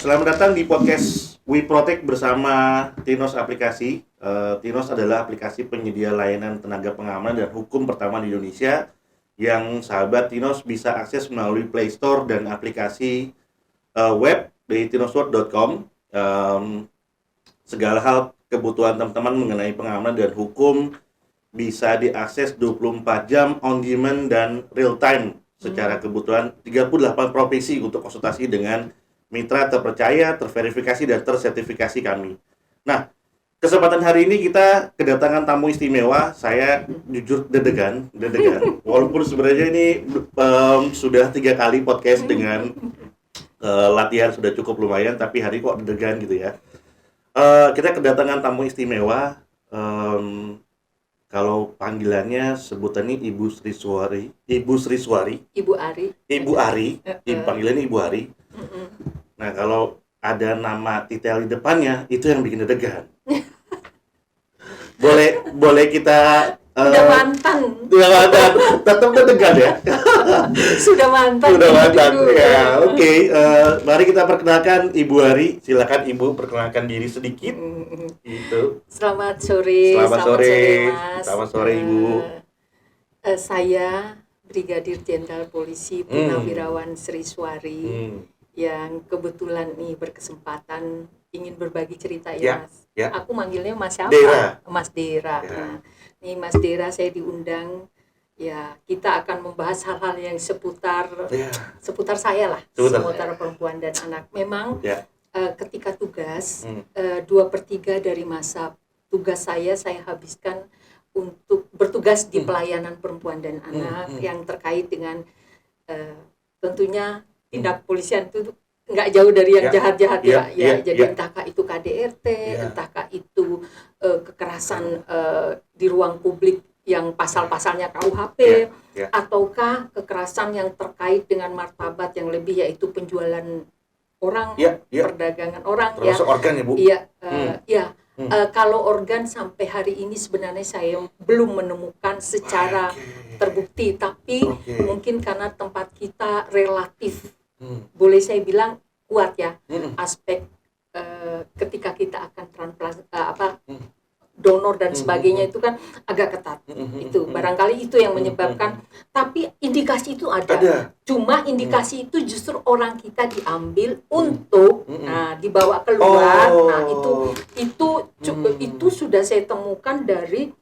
Selamat datang di podcast We Protect bersama Tinos Aplikasi. Tinos adalah aplikasi penyedia layanan tenaga pengamanan dan hukum pertama di Indonesia yang sahabat Tinos bisa akses melalui Play Store dan aplikasi web di tinosword.com. Segala hal kebutuhan teman-teman mengenai pengamanan dan hukum bisa diakses 24 jam on demand dan real time secara kebutuhan 38 provinsi untuk konsultasi dengan mitra terpercaya, terverifikasi, dan tersertifikasi kami. Nah, kesempatan hari ini kita kedatangan tamu istimewa. Saya jujur deg-degan. Walaupun sebenarnya ini sudah 3 kali podcast dengan latihan sudah cukup lumayan, tapi hari kok deg-degan gitu ya. Kita kedatangan tamu istimewa. Kalau panggilannya sebutannya Ibu Sriswari. Ibu Ari. Panggilannya Ibu Ari. Nah, kalau ada nama titel di depannya itu yang bikin deg-degan. boleh kita udah mantan. Tetap deg-degan ya. Sudah mantan. Ya, oke. Mari kita perkenalkan Ibu Ari. Silakan Ibu perkenalkan diri sedikit. Gitu. Selamat sore. Mas. Selamat sore Ibu. Saya Brigadir Jenderal Polisi Purnawirawan Sriswari. Yang kebetulan nih berkesempatan ingin berbagi cerita ya Mas. Ya. Aku manggilnya Mas siapa? Dera. Mas Dera. Ya. Nah, nih Mas Dera saya diundang. Ya, kita akan membahas hal-hal yang seputar saya lah, seputar perempuan dan anak. Memang ketika tugas 2/3 dari masa tugas saya habiskan untuk bertugas di pelayanan perempuan dan anak yang terkait dengan tentunya tindak kepolisian itu nggak jauh dari yang jahat-jahat jadi entahkah itu KDRT, entahkah itu kekerasan di ruang publik yang pasal-pasalnya KUHP, ataukah kekerasan yang terkait dengan martabat yang lebih yaitu penjualan orang, perdagangan orang. Termasuk organ ya Bu? Kalau organ sampai hari ini sebenarnya saya belum menemukan secara terbukti, tapi mungkin karena tempat kita relatif boleh saya bilang kuat ya, aspek ketika kita akan donor dan sebagainya itu kan agak ketat. Itu barangkali itu yang menyebabkan, tapi indikasi itu ada. Cuma indikasi itu justru orang kita diambil untuk dibawa keluar. Nah, itu sudah saya temukan dari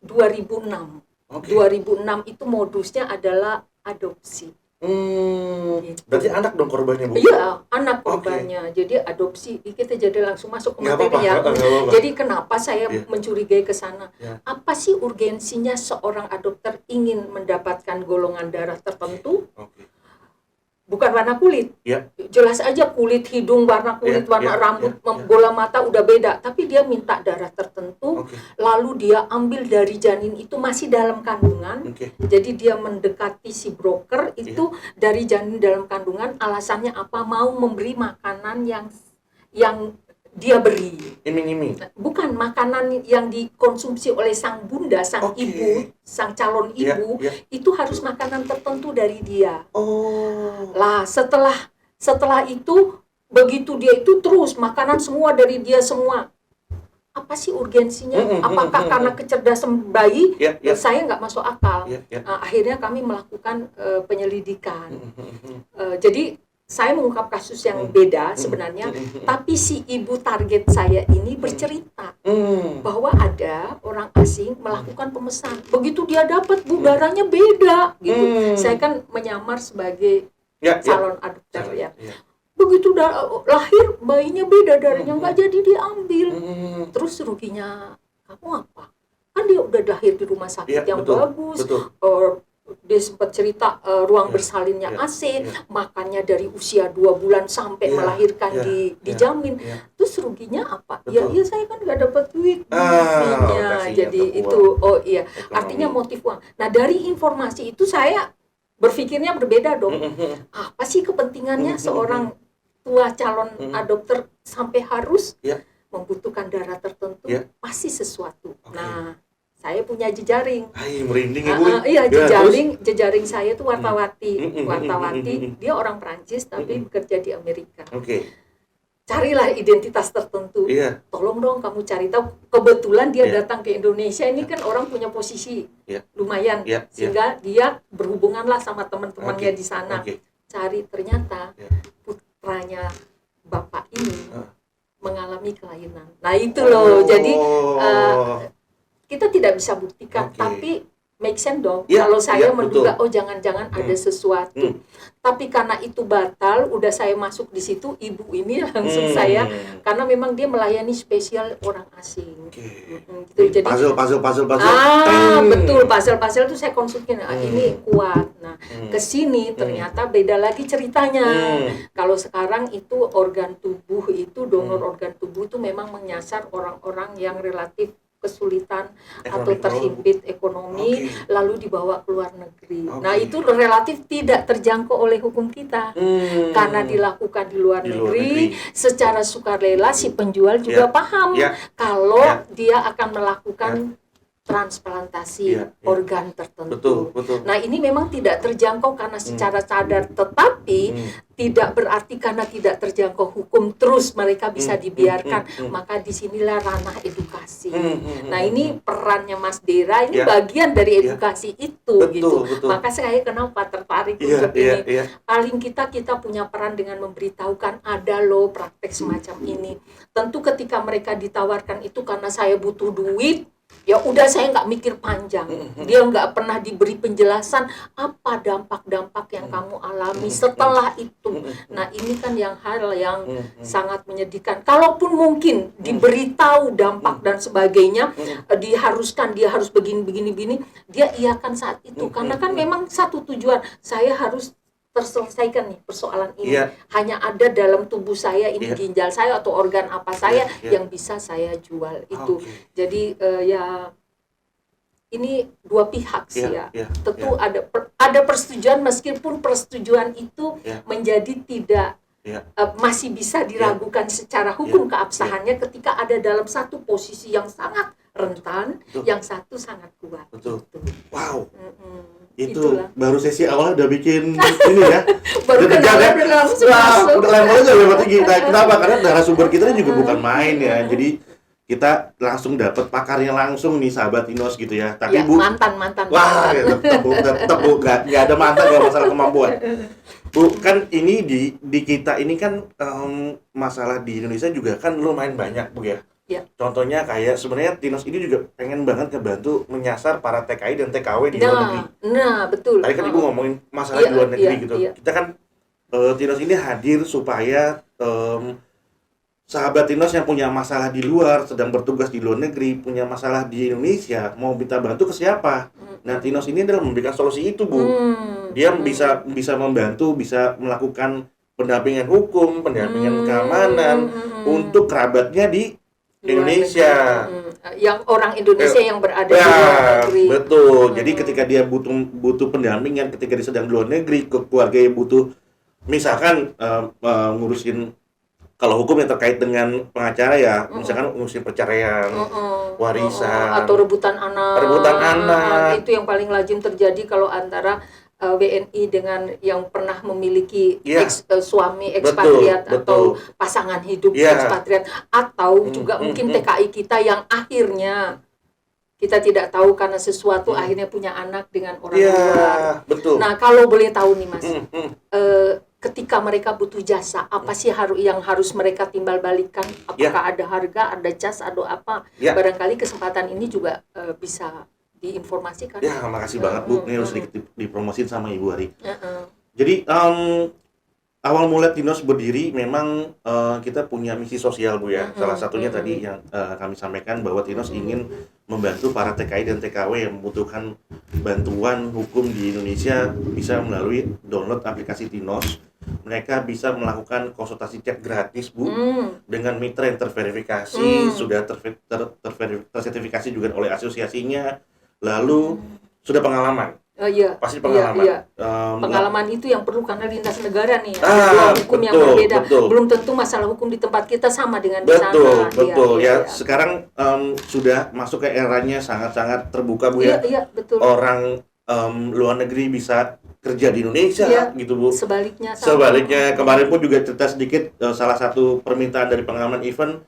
2006. 2006 itu modusnya adalah adopsi. Gitu. Berarti anak dong korbannya Bu? Iya, anak korbannya. Jadi adopsi, kita jadi langsung masuk ke materi ya. Jadi kenapa saya mencurigai ke sana? Apa sih urgensinya seorang adopter ingin mendapatkan golongan darah tertentu? Bukan warna kulit. Jelas aja kulit hidung, warna kulit, warna rambut, bola mata udah beda. Tapi dia minta darah tertentu, lalu dia ambil dari janin itu masih dalam kandungan. Jadi dia mendekati si broker itu dari janin dalam kandungan. Alasannya apa? Mau memberi makanan yang dia beri. Iming-iming. Bukan makanan yang dikonsumsi oleh sang bunda, sang ibu, sang calon ibu, itu harus makanan tertentu dari dia. Lah setelah itu begitu dia itu terus makanan semua dari dia semua. Apa sih urgensinya? Apakah karena kecerdasan bayi? Saya nggak masuk akal. Akhirnya kami melakukan penyelidikan. Jadi saya mengungkap kasus yang beda sebenarnya, tapi si ibu target saya ini bercerita bahwa ada orang asing melakukan pemesan. Begitu dia dapat, Bu, darahnya beda gitu. Saya kan menyamar sebagai calon adopter ya. Begitu lahir bayinya beda darahnya, nggak jadi diambil. Terus ruginya kamu apa? Kan dia udah lahir di rumah sakit yang bagus. Dia sempat cerita ruang bersalinnya AC, makannya dari usia 2 bulan sampai melahirkan dijamin. Terus ruginya apa? Ya saya kan nggak dapat duit. Jadi itu artinya motif uang. Nah, dari informasi itu saya berpikirnya berbeda dong. Apa sih kepentingannya seorang tua calon adopter sampai harus membutuhkan darah tertentu? Pasti sesuatu. Nah, saya punya jejaring. Merinding ya Bu. Iya, jejaring saya itu wartawati. Dia orang Prancis tapi bekerja di Amerika. carilah identitas tertentu. Tolong dong kamu cari tahu. Kebetulan dia datang ke Indonesia, ini kan orang punya posisi lumayan, sehingga dia berhubunganlah sama teman-temannya di sana. Cari, ternyata putranya bapak ini mengalami kelainan. Nah itu loh, jadi kita tidak bisa buktikan, tapi make sense dong. Kalau saya menduga, oh jangan-jangan ada sesuatu. Tapi karena itu batal, udah saya masuk di situ, ibu ini langsung saya, karena memang dia melayani spesial orang asing. Gitu. Jadi puzzle. Betul, puzzle itu saya konsulkin. Ini kuat. Nah, kesini ternyata beda lagi ceritanya. Kalau sekarang itu organ tubuh itu, donor organ tubuh itu memang menyasar orang-orang yang relatif kesulitan atau terhimpit ekonomi, lalu dibawa ke luar negeri. Nah itu relatif tidak terjangkau oleh hukum kita, karena dilakukan di luar negeri. Secara sukarela si penjual juga paham kalau dia akan melakukan transplantasi organ tertentu. Betul. Nah ini memang tidak terjangkau karena secara sadar, tetapi tidak berarti karena tidak terjangkau hukum terus mereka bisa dibiarkan. Maka disinilah ranah edukasi. Nah ini perannya Mas Dera, ini bagian dari edukasi itu. Betul. Maka saya kenapa tertarik untuk ini. Paling kita punya peran dengan memberitahukan ada loh praktek semacam ini. Tentu ketika mereka ditawarkan itu karena saya butuh duit, ya udah saya nggak mikir panjang. Dia nggak pernah diberi penjelasan apa dampak-dampak yang kamu alami setelah itu. Nah ini kan hal yang sangat menyedihkan. Kalaupun mungkin diberitahu dampak dan sebagainya, dia harus begini, dia iakan saat itu. Karena kan memang satu tujuan, saya harus terselesaikan nih persoalan ini. Hanya ada dalam tubuh saya ini, ginjal saya atau organ apa saya yang bisa saya jual itu. Jadi ini dua pihak sih Tentu ada persetujuan, meskipun persetujuan itu menjadi tidak masih bisa diragukan secara hukum keabsahannya ketika ada dalam satu posisi yang sangat rentan, yang satu sangat kuat. Wow. Itulah. Baru sesi awal udah bikin ini ya. Baru kenalan langsung masuk. Udah levelnya udah tinggi. Kenapa? Karena narasumber kita juga bukan main ya. Jadi kita langsung dapat pakarnya langsung nih, sahabat Tinos gitu ya. Tapi Bu, mantan. Wah, tetap Bu, nggak ada mantan kalau masalah kemampuan. Bu, kan ini di kita ini kan masalah di Indonesia juga kan lumayan banyak, Bu ya. Contohnya kayak sebenarnya Tinos ini juga pengen banget ngebantu menyasar para TKI dan TKW di luar negeri. Nah, betul. Tadi kan Ibu ngomongin masalah di luar negeri gitu. Kita kan Tinos ini hadir supaya sahabat Tinos yang punya masalah di luar, sedang bertugas di luar negeri, punya masalah di Indonesia, mau minta bantu ke siapa? Nah, Tinos ini adalah memberikan solusi itu, Bu. Dia bisa membantu, bisa melakukan pendampingan hukum, pendampingan keamanan untuk kerabatnya di Indonesia. Yang orang Indonesia yang berada di luar negeri. Betul. Jadi ketika dia butuh pendampingan, ketika dia sedang di luar negeri, keluarganya butuh misalkan ngurusin, kalau hukum yang terkait dengan pengacara ya, misalkan ngurusin perceraian, warisan, atau rebutan anak. Itu yang paling lazim terjadi kalau antara WNI dengan yang pernah memiliki suami ekspatriat atau pasangan hidup ekspatriat, atau juga mungkin TKI kita yang akhirnya kita tidak tahu karena sesuatu akhirnya punya anak dengan orang luar. Betul. Nah, kalau boleh tahu nih Mas, ketika mereka butuh jasa, apa sih yang harus mereka timbal balikan? Apakah ada harga, ada jas, atau apa? Barangkali kesempatan ini juga bisa diinformasikan. Ya, makasih banget Bu. Ini harus dipromosin sama Ibu Ari. Jadi awal mulai Tinos berdiri memang kita punya misi sosial, Bu ya. Salah satunya tadi yang kami sampaikan bahwa Tinos ingin membantu para TKI dan TKW yang membutuhkan bantuan hukum di Indonesia bisa melalui download aplikasi Tinos. Mereka bisa melakukan konsultasi chat gratis, Bu, dengan mitra yang terverifikasi, sudah tersertifikasi juga oleh asosiasinya. Lalu sudah pengalaman. Pasti pengalaman. Pengalaman itu yang perlu karena lintas negara nih. Ada hukum yang berbeda. Belum tentu masalah hukum di tempat kita sama dengan di sana. Betul. Sekarang sudah masuk ke eranya sangat-sangat terbuka, Bu ya. Betul. Orang luar negeri bisa kerja di Indonesia gitu Bu. Sebaliknya Kemarin pun juga cerita sedikit, salah satu permintaan dari pengalaman event,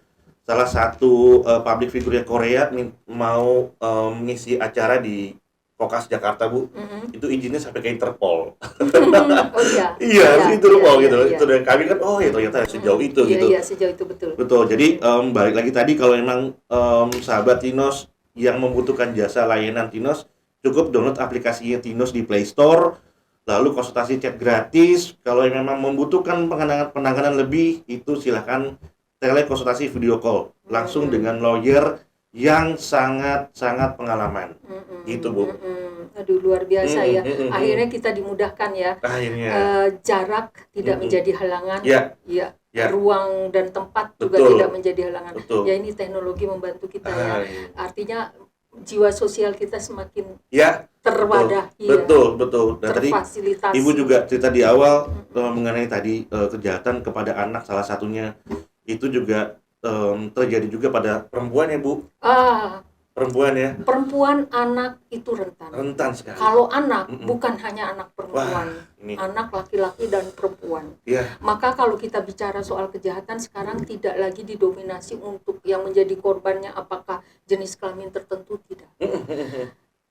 salah satu public figure Korea mau mengisi acara di Kokas Jakarta Bu. Itu izinnya sampai ke Interpol. Oh iya. Iya, Interpol gitu. Itu dari kami kan, oh ya ternyata sejauh itu gitu. Iya, sejauh itu betul. Betul. Jadi balik lagi tadi, kalau memang sahabat Tinos yang membutuhkan jasa layanan Tinos, cukup download aplikasinya Tinos di Play Store, lalu konsultasi chat gratis. Kalau memang membutuhkan penanganan lebih, itu silahkan telekonsultasi video call langsung dengan lawyer yang sangat pengalaman. Gitu Bu. Aduh, luar biasa ya. Akhirnya kita dimudahkan ya. Akhirnya. Jarak tidak menjadi halangan. Ya. Ruang dan tempat juga tidak menjadi halangan. Ya, ini teknologi membantu kita ya. Artinya jiwa sosial kita semakin terwadahi. Betul. Dan tadi terfasilitasi. Ibu juga cerita di awal mengenai tadi kejahatan kepada anak, salah satunya itu juga terjadi juga pada perempuan ya Bu. Perempuan ya. Perempuan, anak itu rentan. Rentan sekali. Kalau anak bukan hanya anak perempuan, anak laki-laki dan perempuan. Maka kalau kita bicara soal kejahatan sekarang tidak lagi didominasi untuk yang menjadi korbannya apakah jenis kelamin tertentu, tidak.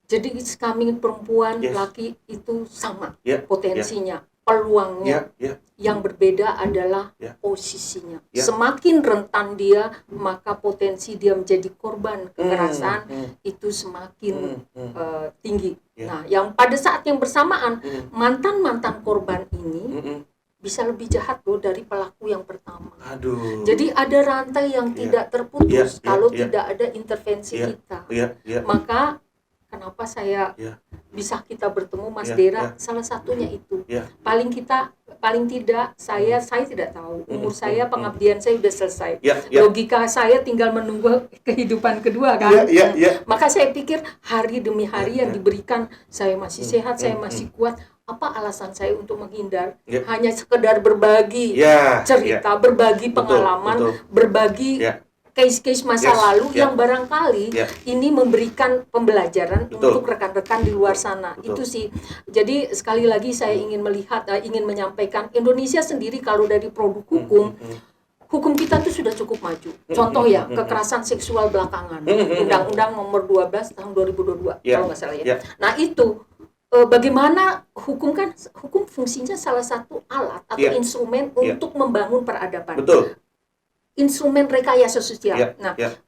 Jadi kelamin perempuan, laki itu sama potensinya, peluangnya. Yang berbeda adalah posisinya. Semakin rentan dia, maka potensi dia menjadi korban kekerasan itu semakin tinggi. Nah, yang pada saat yang bersamaan mantan-mantan korban ini bisa lebih jahat loh dari pelaku yang pertama. Jadi ada rantai yang tidak terputus kalau tidak ada intervensi kita. Maka kenapa saya bisa kita bertemu Mas Dera, salah satunya itu. Paling tidak saya tidak tahu umur saya, pengabdian saya sudah selesai. Logika saya tinggal menunggu kehidupan kedua kan. Maka saya pikir hari demi hari yang diberikan, saya masih sehat, saya masih kuat. Apa alasan saya untuk menghindar? Hanya sekedar berbagi cerita, berbagi pengalaman, berbagi case-case masa lalu yang barangkali ini memberikan pembelajaran untuk rekan-rekan di luar sana. Itu sih. Jadi sekali lagi saya ingin ingin menyampaikan, Indonesia sendiri kalau dari produk hukum kita tuh sudah cukup maju. Contoh ya, kekerasan seksual belakangan. Undang-Undang nomor 12 tahun 2022 kalau nggak salah ya. Nah itu bagaimana hukum fungsinya salah satu alat atau instrumen untuk membangun peradaban. Instrumen rekayasa sosial.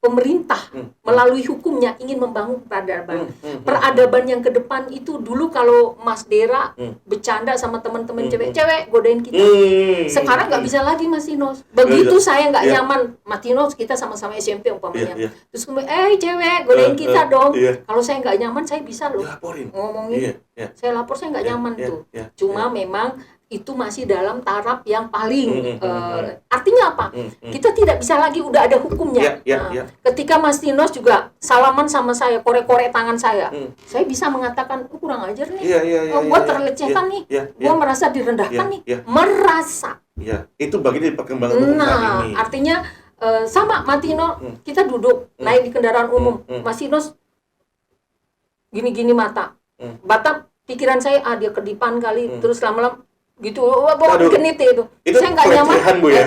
Pemerintah melalui hukumnya ingin membangun peradaban. Peradaban yang ke depan itu dulu kalau Mas Dera bercanda sama teman-teman cewek godain kita. Sekarang nggak bisa lagi Mas Tinos. Begitu saya nggak nyaman, Mas Tinos kita sama-sama SMP umpamanya. Terus kemudian, cewek godain kita dong. Kalau saya nggak nyaman, saya bisa loh ngomongin. Saya lapor, saya nggak nyaman tuh. Cuma memang itu masih dalam taraf yang paling artinya apa? Kita tidak bisa lagi, udah ada hukumnya. Ketika Mas Tinos juga salaman sama saya, korek-korek tangan saya bisa mengatakan kurang ajar nih, gua terlecehkan nih, gua merasa direndahkan nih, merasa. Itu bagian dari perkembangan hukum saat ini. Artinya sama Mas Tinos, kita duduk naik di kendaraan umum, Mas Tinos gini-gini mata, pikiran saya dia kedipan kali, terus lama-lama gitu, bawa genit itu saya nggak nyaman. Bu, ya?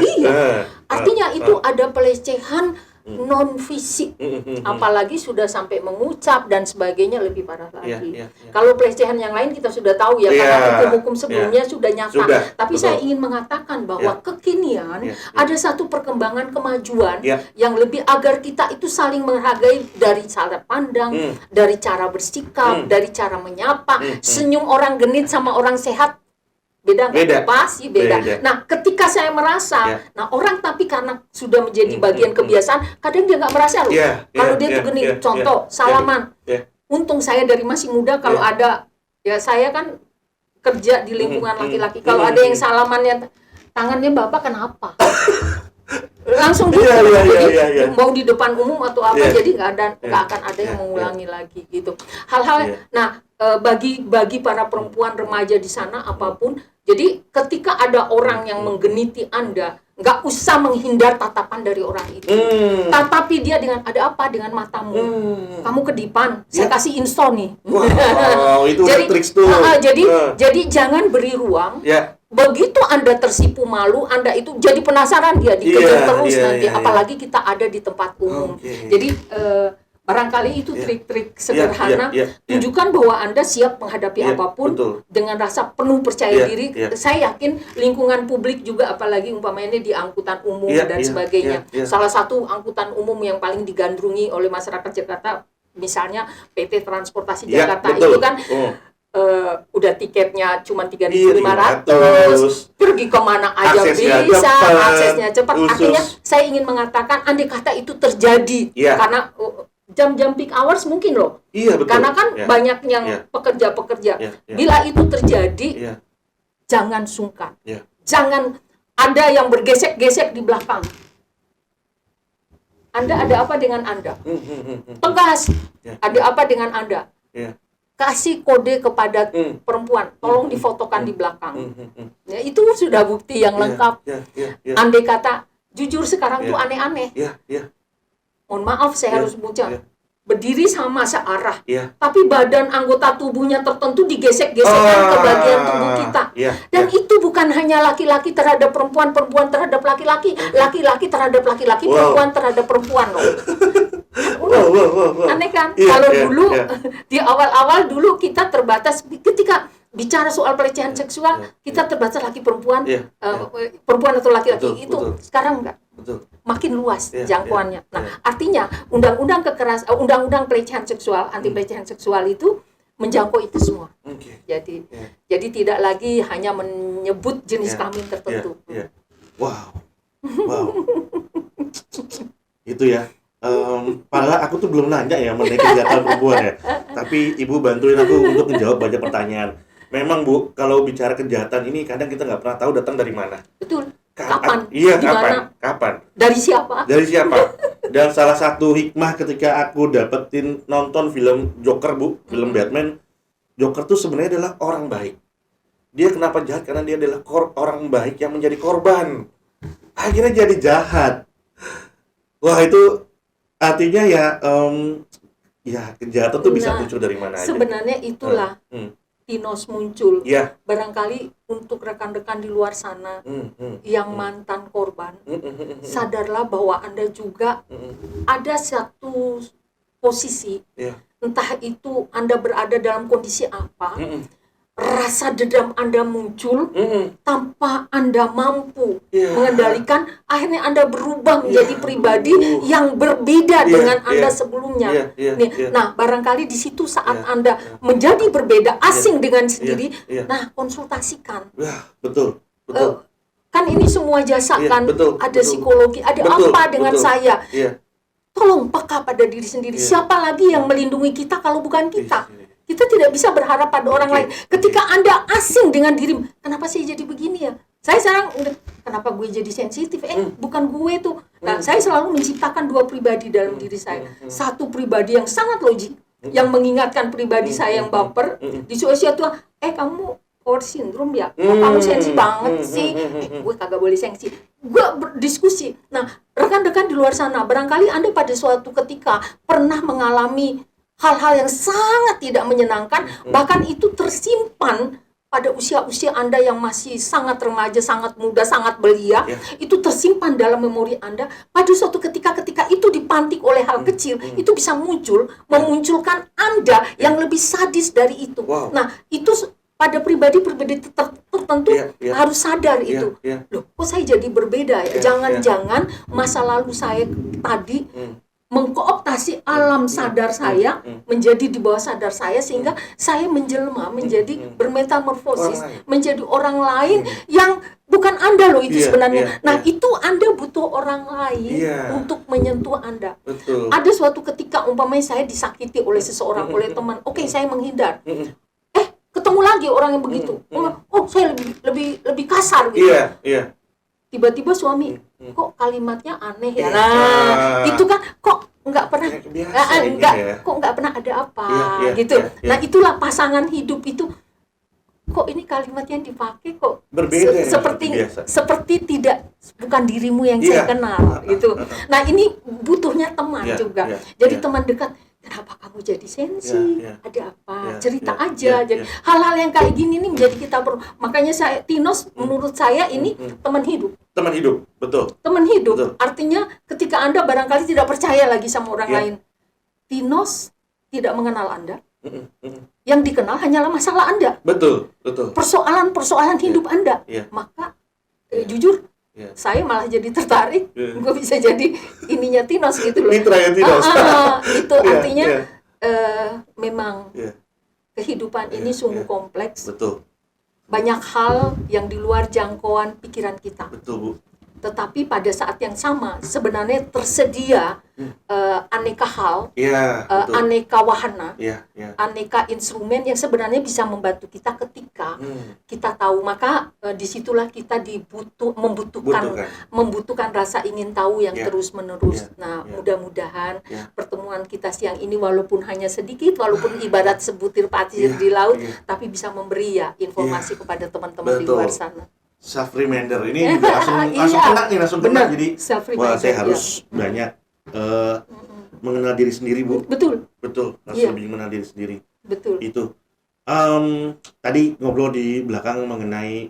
Artinya itu ada pelecehan non fisik, apalagi sudah sampai mengucap dan sebagainya, lebih parah lagi. Kalau pelecehan yang lain kita sudah tahu ya, karena hukum-hukum sebelumnya sudah nyata. Tapi saya ingin mengatakan bahwa kekinian ada satu perkembangan kemajuan yang lebih, agar kita itu saling menghargai dari cara pandang, dari cara bersikap, dari cara menyapa. Senyum orang genit sama orang sehat beda. Pasti beda. Nah, ketika saya merasa, orang tapi karena sudah menjadi bagian kebiasaan, kadang dia nggak merasa loh. Kalau dia tuh gini, contoh salaman. Untung saya dari masih muda, kalau ada, ya saya kan kerja di lingkungan laki-laki. Kalau ada yang salamannya tangannya bapak, kenapa? Langsung gitu. Mau di depan umum atau apa, jadi nggak akan ada yang mengulangi lagi gitu. Hal-hal. Nah, bagi para perempuan remaja di sana apapun. Jadi ketika ada orang yang menggeniti Anda, nggak usah menghindar tatapan dari orang itu. Tatapi dia dengan ada apa dengan matamu? Kamu kedipan, saya kasih install nih. Wow, itu jadi triks tuh. Jadi jangan beri ruang. Begitu Anda tersipu malu, Anda itu jadi penasaran, dia dikejar terus nanti. Apalagi kita ada di tempat umum. Jadi barangkali itu trik-trik sederhana. Tunjukkan bahwa Anda siap menghadapi apapun dengan rasa penuh percaya diri. Saya yakin lingkungan publik juga, apalagi umpamanya di angkutan umum dan sebagainya. Salah satu angkutan umum yang paling digandrungi oleh masyarakat Jakarta, misalnya PT Transportasi Jakarta, itu kan udah tiketnya cuma 3.500, pergi kemana aja bisa, aksesnya cepat. Artinya saya ingin mengatakan, andai kata itu terjadi karena jam-jam peak hours mungkin loh. Betul. Karena kan banyak yang pekerja-pekerja. Bila itu terjadi, jangan sungkan. Jangan ada yang bergesek-gesek di belakang. Anda ada apa dengan Anda? Tegas. Ada apa dengan Anda? Kasih kode kepada perempuan, tolong difotokan di belakang. Itu sudah bukti yang lengkap. Andai kata, jujur sekarang tuh aneh-aneh. Mohon maaf saya harus buka. Berdiri sama searah, tapi badan anggota tubuhnya tertentu digesek-gesekkan ke bagian tubuh kita. Dan itu bukan hanya laki-laki terhadap perempuan, perempuan terhadap laki-laki, laki-laki terhadap laki-laki, perempuan terhadap perempuan loh. Aneh kan? Kalau dulu di awal-awal dulu kita terbatas ketika bicara soal pelecehan seksual, kita terbatas laki perempuan, perempuan atau laki-laki. Itu sekarang enggak. Makin luas jangkauannya. Nah, artinya undang-undang pelecehan seksual, anti pelecehan seksual itu menjangkau itu semua. Jadi tidak lagi hanya menyebut jenis kelamin tertentu. Wow. Itu ya. Padahal aku tuh belum nanya ya mengenai kejahatan perempuan ya. Tapi Ibu bantuin aku untuk menjawab banyak pertanyaan. Memang Bu, kalau bicara kejahatan ini kadang kita nggak pernah tahu datang dari mana. Betul. Kapan? Kapan? Dari siapa? Dan salah satu hikmah ketika aku dapetin nonton film Joker, Bu, film Batman, Joker tuh sebenarnya adalah orang baik. Dia kenapa jahat? Karena dia adalah orang baik yang menjadi korban. Akhirnya jadi jahat. Wah, itu artinya ya kejahatan tuh bisa muncul dari mana aja. Sebenarnya itulah Thanos muncul. Barangkali untuk rekan-rekan di luar sana yang mantan korban, sadarlah bahwa Anda juga ada satu posisi, entah itu Anda berada dalam kondisi apa, rasa dendam Anda muncul tanpa Anda mampu mengendalikan, akhirnya Anda berubah menjadi pribadi yang berbeda dengan Anda sebelumnya. Nah, barangkali di situ saat Anda menjadi berbeda, asing dengan sendiri, nah konsultasikan. Betul. Kan ini semua jasa kan, ada psikologi, ada apa dengan saya? Tolong peka pada diri sendiri. Siapa lagi yang melindungi kita kalau bukan kita? Kita tidak bisa berharap pada orang lain. Ketika Anda asing dengan diri, kenapa saya jadi begini ya? Saya sekarang, kenapa gue jadi sensitif? Bukan gue tuh. Nah, saya selalu menciptakan dua pribadi dalam diri saya. Satu pribadi yang sangat logik, yang mengingatkan pribadi saya yang baper. Di usia tua, kamu power syndrome ya? Kamu sensi banget sih. Gue kagak boleh sensi. Gue berdiskusi. Nah, rekan-rekan di luar sana, barangkali Anda pada suatu ketika pernah mengalami hal-hal yang sangat tidak menyenangkan, bahkan itu tersimpan pada usia-usia Anda yang masih sangat remaja, sangat muda, sangat belia, itu tersimpan dalam memori Anda. Pada suatu ketika itu dipantik oleh hal kecil, itu bisa memunculkan Anda yang lebih sadis dari itu. Nah, itu pada pribadi-pribadi tertentu harus sadar itu. Loh, kok saya jadi berbeda ya? Jangan-jangan masa lalu saya tadi mengkooptasi alam sadar saya menjadi di bawah sadar saya, sehingga saya menjelma menjadi bermetamorfosis menjadi orang lain yang bukan Anda loh itu sebenarnya. Nah, itu Anda butuh orang lain untuk menyentuh Anda. Ada suatu ketika umpamanya saya disakiti oleh seseorang, oleh teman, saya menghindar. Ketemu lagi orang yang begitu. Saya lebih kasar gitu. Tiba-tiba suami, kok kalimatnya aneh ya. Nah, itu kan kok nggak pernah, kok nggak pernah ada apa, gitu. Nah itulah pasangan hidup itu. Kok ini kalimat yang dipakai kok berbeda, seperti tidak, bukan dirimu yang saya kenal, gitu. Nah ini butuhnya teman juga. Jadi teman dekat. Kenapa kamu jadi sensi? Ada apa? Cerita aja. Jadi hal-hal yang kayak gini nih menjadi kita perlu. Makanya Tinos menurut saya ini teman hidup. Teman hidup, betul. Teman hidup. Betul. Artinya ketika Anda barangkali tidak percaya lagi sama orang lain, Tinos tidak mengenal Anda. Yang dikenal hanyalah masalah Anda. Betul. Persoalan hidup Anda. Maka jujur, saya malah jadi tertarik, gue bisa jadi ininya Tinos gitu loh. Mitranya Tinos. Itu artinya memang kehidupan ini sungguh kompleks. Betul. Banyak hal yang di luar jangkauan pikiran kita. Betul, Bu. Tetapi pada saat yang sama sebenarnya tersedia aneka hal, aneka wahana, aneka instrumen yang sebenarnya bisa membantu kita ketika kita tahu. Maka disitulah kita membutuhkan rasa ingin tahu yang terus menerus. Nah, mudah-mudahan pertemuan kita siang ini walaupun hanya sedikit, walaupun ibarat sebutir pasir di laut, tapi bisa memberi informasi kepada teman-teman di luar sana. Self reminder ini juga langsung kena jadi wah saya harus banyak mengenal diri sendiri, Bu. Betul harus lebih mengenal diri sendiri. Betul itu. Tadi ngobrol di belakang mengenai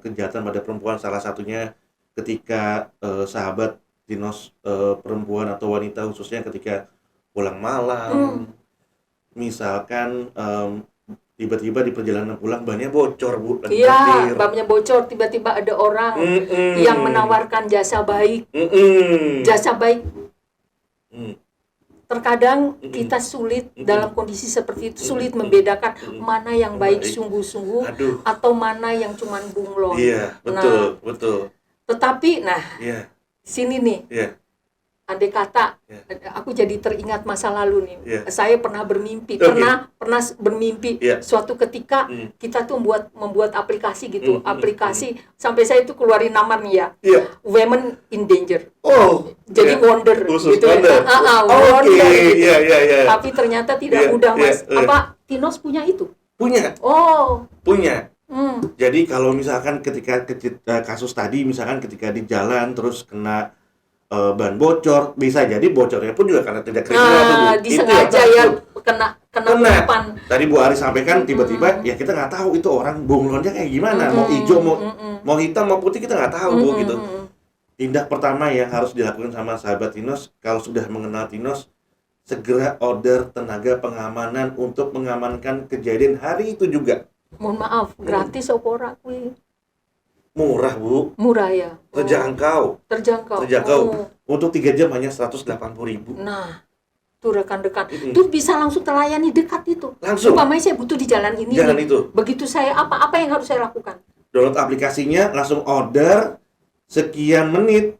kejahatan pada perempuan, salah satunya ketika sahabat Tinos perempuan atau wanita khususnya ketika pulang malam, misalkan tiba-tiba di perjalanan pulang bannya bocor, Bu. Iya, bannya bocor, tiba-tiba ada orang yang menawarkan jasa baik. Jasa baik. Terkadang kita sulit dalam kondisi seperti itu, sulit membedakan mana yang baik sungguh-sungguh atau mana yang cuman bunglon. Iya, betul. Tetapi sini nih. Andai kata aku jadi teringat masa lalu nih. Saya pernah bermimpi, pernah bermimpi suatu ketika kita tuh membuat aplikasi gitu, aplikasi sampai saya itu keluarin nama nih Women in Danger. Jadi wonder gitu. Wonder gitu. Tapi ternyata tidak mudah, Mas. Apa Tinos punya itu? Punya. Punya. Jadi kalau misalkan ketika kasus tadi misalkan ketika di jalan terus kena ban bocor, bisa jadi bocornya pun juga karena tidak kriminal. Disengaja kena umpan. Tadi Bu Ari sampaikan tiba-tiba ya kita nggak tahu itu orang bunglonnya kayak gimana, mau hijau mau hitam mau putih kita nggak tahu, Bu, gitu. Tindak pertama yang harus dilakukan sama sahabat Tinos kalau sudah mengenal Tinos, segera order tenaga pengamanan untuk mengamankan kejadian hari itu juga. Mohon maaf, gratis apa ora kuwi? Murah, Bu. Murah ya. Terjangkau. Untuk 3 jam hanya 180.000. Nah, tuh rekan-rekan, tuh bisa langsung terlayani dekat itu. Langsung. Umpamanya saya butuh di jalan ini. Itu. Begitu saya apa yang harus saya lakukan? Download aplikasinya, langsung order sekian menit.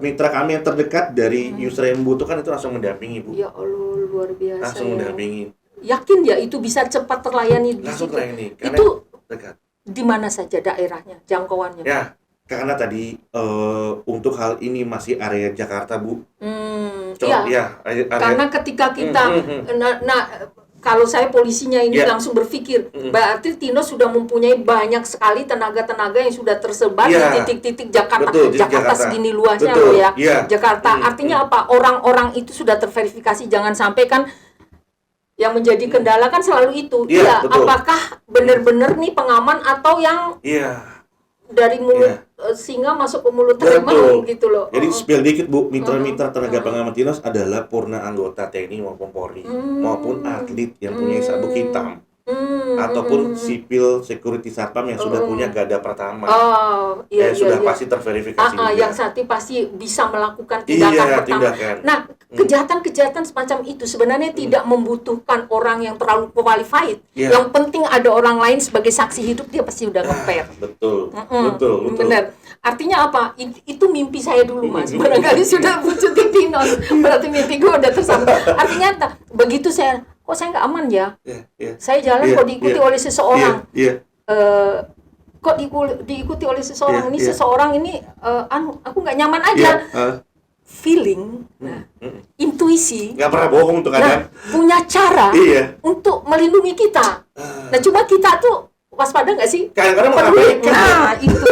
Mitra kami yang terdekat dari user yang membutuhkan itu langsung mendampingi, Bu. Ya Allah, luar biasa. Langsung mendampingi. Yakin ya itu bisa cepat terlayani di langsung situ? Terlayani. Itu dekat. Di mana saja daerahnya, jangkauannya? Ya, karena tadi untuk hal ini masih area Jakarta, Bu. Karena ketika kita, kalau saya polisinya ini langsung berpikir, berarti Tinos sudah mempunyai banyak sekali tenaga-tenaga yang sudah tersebar di titik-titik Jakarta. Jakarta segini luasnya loh ya. Jakarta, artinya apa? Orang-orang itu sudah terverifikasi, jangan sampai kan yang menjadi kendala kan selalu itu. Apakah benar-benar nih pengaman atau yang dari mulut singa masuk ke mulut harimau gitu loh. Jadi spill dikit, Bu, mitra-mitra tenaga pengaman Tinos adalah purna anggota TNI maupun Polri, maupun atlet yang punya sabuk hitam. Ataupun sipil security satpam yang sudah punya garda pertama. Sudah pasti terverifikasi juga. Yang satu pasti bisa melakukan tindakan pertama. Nah, kejahatan-kejahatan semacam itu sebenarnya tidak membutuhkan orang yang terlalu qualified. Yang penting ada orang lain sebagai saksi hidup, dia pasti udah nge-pair. Betul. Benar. Artinya apa? Itu mimpi saya dulu, Mas. Barangkali sudah wujud di Tinos. Berarti mimpi gue udah tersampai. Artinya begitu saya nggak aman ya. Saya jalan kok diikuti oleh seseorang. Kok diikuti oleh seseorang ini seseorang ini aku nggak nyaman aja. feeling, intuisi, nggak pernah bohong tuh kadang. Punya cara Iya. untuk melindungi kita. Nah, cuma kita tuh waspada nggak sih? Kadang-kadang Peduli. mengabaikan. Nah, itu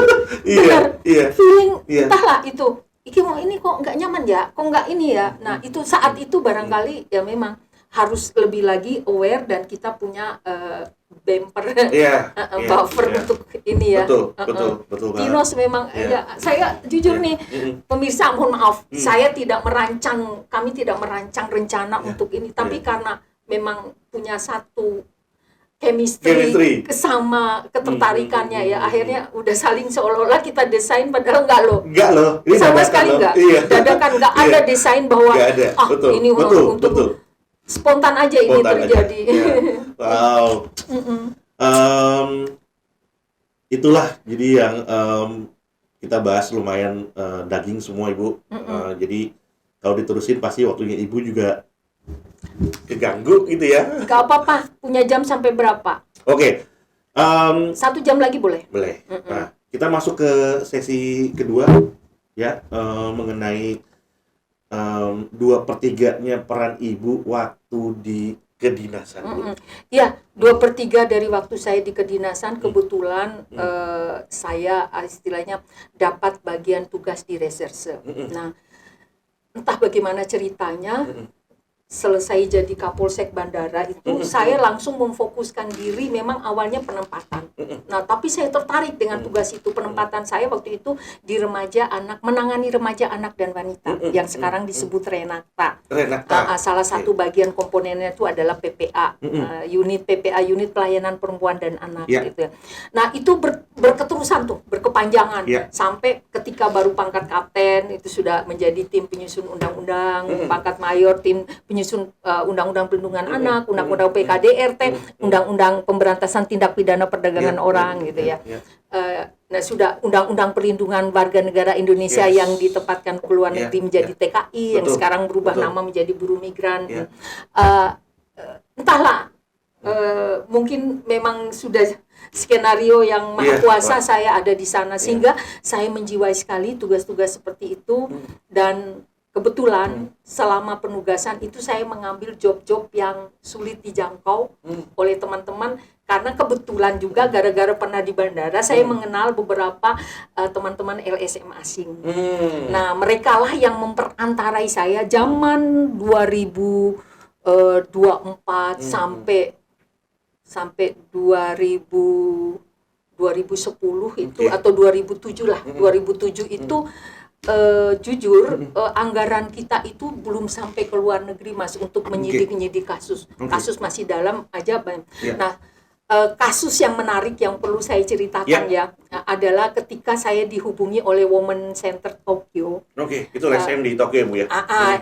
Iya, iya. feeling, Iya. entahlah itu. Ini kok nggak nyaman ya, kok nggak ini ya. Nah, itu saat itu barangkali ya memang harus lebih lagi aware dan kita punya bumper, buffer untuk ini ya. Betul banget. Tinos memang ya, saya jujur nih pemirsa, mohon maaf, saya tidak merancang, kami tidak merancang rencana untuk ini, tapi karena memang punya satu chemistry sama ketertarikannya ya, akhirnya udah saling seolah-olah kita desain, padahal enggak loh. Ini sama sekali enggak. Dadakan, enggak ada desain bahwa ini untuk spontan aja ini terjadi. Wow. Itulah jadi yang kita bahas lumayan daging semua, Ibu. Jadi kalau diterusin pasti waktunya Ibu juga keganggu gitu ya. Gak apa-apa, punya jam sampai berapa? Oke. 1 jam lagi boleh? Boleh. Nah, kita masuk ke sesi kedua ya, mengenai 2/3-nya peran Ibu waktu di kedinasan. Ya, 2/3 dari waktu saya di kedinasan kebetulan saya istilahnya dapat bagian tugas di reserse. Nah, entah bagaimana ceritanya, selesai jadi Kapolsek Bandara itu saya langsung memfokuskan diri, memang awalnya penempatan. Nah, tapi saya tertarik dengan tugas itu. Penempatan saya waktu itu di remaja anak, menangani remaja anak dan wanita yang sekarang disebut Renakta. Salah satu bagian komponennya itu adalah PPA, unit PPA, unit pelayanan perempuan dan anak gitu ya. Nah, itu berketerusan tuh, berkepanjangan sampai ketika baru pangkat kapten itu sudah menjadi tim penyusun undang-undang, pangkat mayor tim penyusun undang-undang perlindungan anak, undang-undang PKDRT, undang-undang pemberantasan tindak pidana perdagangan orang gitu ya. Nah, sudah undang-undang perlindungan warga negara Indonesia yang ditempatkan ke luar negeri menjadi TKI, yang sekarang berubah nama menjadi buruh migran. Entahlah, mungkin memang sudah skenario yang maha kuasa saya ada di sana, sehingga saya menjiwai sekali tugas-tugas seperti itu. Dan kebetulan selama penugasan itu saya mengambil job-job yang sulit dijangkau oleh teman-teman, karena kebetulan juga gara-gara pernah di bandara saya mengenal beberapa teman-teman LSM asing. Nah, mereka lah yang memperantarai saya zaman 2024 sampai 2010 itu atau 2007 lah. 2007 itu jujur anggaran kita itu belum sampai ke luar negeri, Mas, untuk menyidik kasus. Kasus masih dalam aja. Nah, kasus yang menarik yang perlu saya ceritakan adalah ketika saya dihubungi oleh Women Center Tokyo. Itu LSM di Tokyo, Bu ya?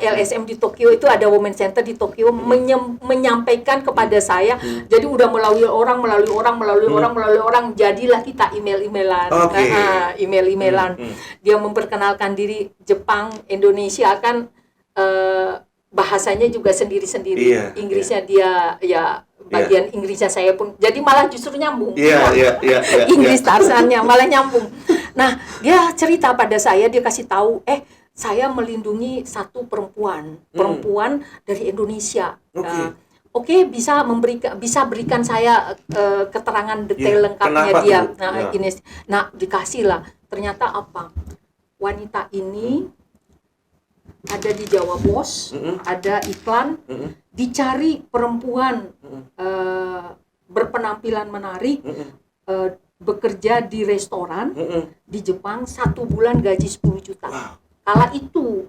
LSM di Tokyo itu ada Women Center di Tokyo menyampaikan kepada saya. Jadi udah melalui orang, jadilah kita email-emailan. Email-emailan. Dia memperkenalkan diri, Jepang, Indonesia kan bahasanya juga sendiri-sendiri. Inggrisnya dia ya bagian Inggrisnya saya pun, jadi malah justru nyambung. Inggris Tarsannya malah nyambung. Nah, dia cerita pada saya, dia kasih tahu, saya melindungi satu perempuan dari Indonesia. Bisa berikan saya keterangan detail lengkapnya dia. Nah, dikasih lah. Ternyata apa? Wanita ini ada di Jawa Pos, ada iklan, dicari perempuan berpenampilan menarik, bekerja di restoran di Jepang, 1 bulan gaji 10 juta. Kala itu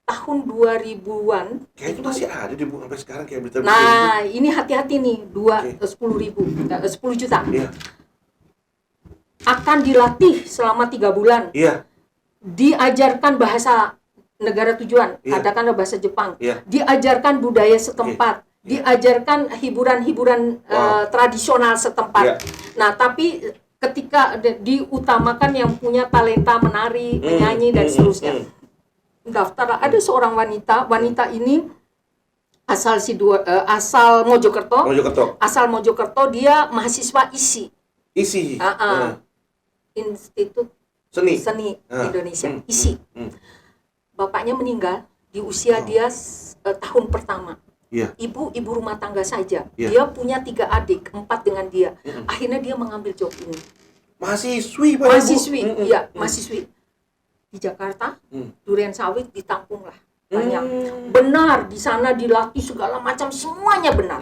tahun 2000-an. Kayaknya masih ada di Bu sampai sekarang kayak berita. Nah, ini hati-hati nih, 10 juta. Akan dilatih selama 3 bulan. Diajarkan bahasa negara tujuan, katakanlah bahasa Jepang, diajarkan budaya setempat, diajarkan hiburan-hiburan tradisional setempat. Nah, tapi ketika diutamakan yang punya talenta menari, menyanyi dan seterusnya. Daftar, ada seorang wanita ini asal Mojokerto. Asal Mojokerto, dia mahasiswa ISI. Institut Seni Indonesia, ISI. bapaknya meninggal di usia dia tahun pertama. Ibu rumah tangga saja. Dia punya 3 adik, 4 dengan dia. Akhirnya dia mengambil job ini. Mahasiswi, Pak. Mahasiswi di Jakarta. Durian sawit ditampung lah banyak. Benar, di sana dilatih segala macam, semuanya benar.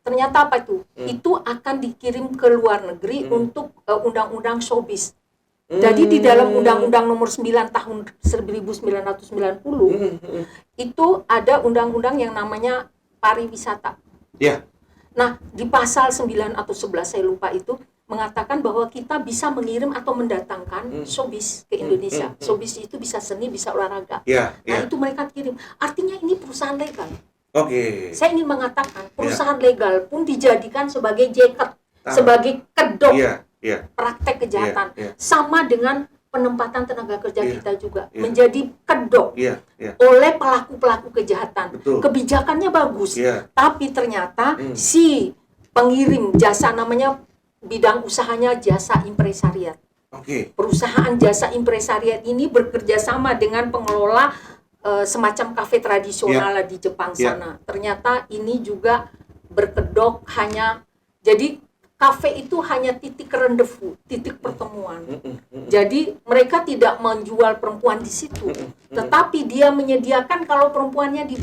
Ternyata apa itu? Itu akan dikirim ke luar negeri untuk undang-undang showbiz. Jadi di dalam Undang-Undang Nomor 9 tahun 1990 itu ada undang-undang yang namanya pariwisata. Nah, di pasal 9 atau 11 saya lupa itu mengatakan bahwa kita bisa mengirim atau mendatangkan showbiz ke Indonesia. Showbiz itu bisa seni, bisa olahraga. Nah, itu mereka kirim. Artinya ini perusahaan legal. Saya ingin mengatakan perusahaan legal pun dijadikan sebagai jacket, sebagai kedok praktek kejahatan. Sama dengan penempatan tenaga kerja kita juga menjadi kedok oleh pelaku-pelaku kejahatan. Kebijakannya bagus, tapi ternyata si pengirim jasa, namanya bidang usahanya jasa impresariat. Perusahaan jasa impresariat ini bekerja sama dengan pengelola semacam kafe tradisional di Jepang sana. Ternyata ini juga berkedok hanya, jadi kafe itu hanya titik rendezvous, titik pertemuan. Jadi mereka tidak menjual perempuan di situ, tetapi dia menyediakan kalau perempuannya di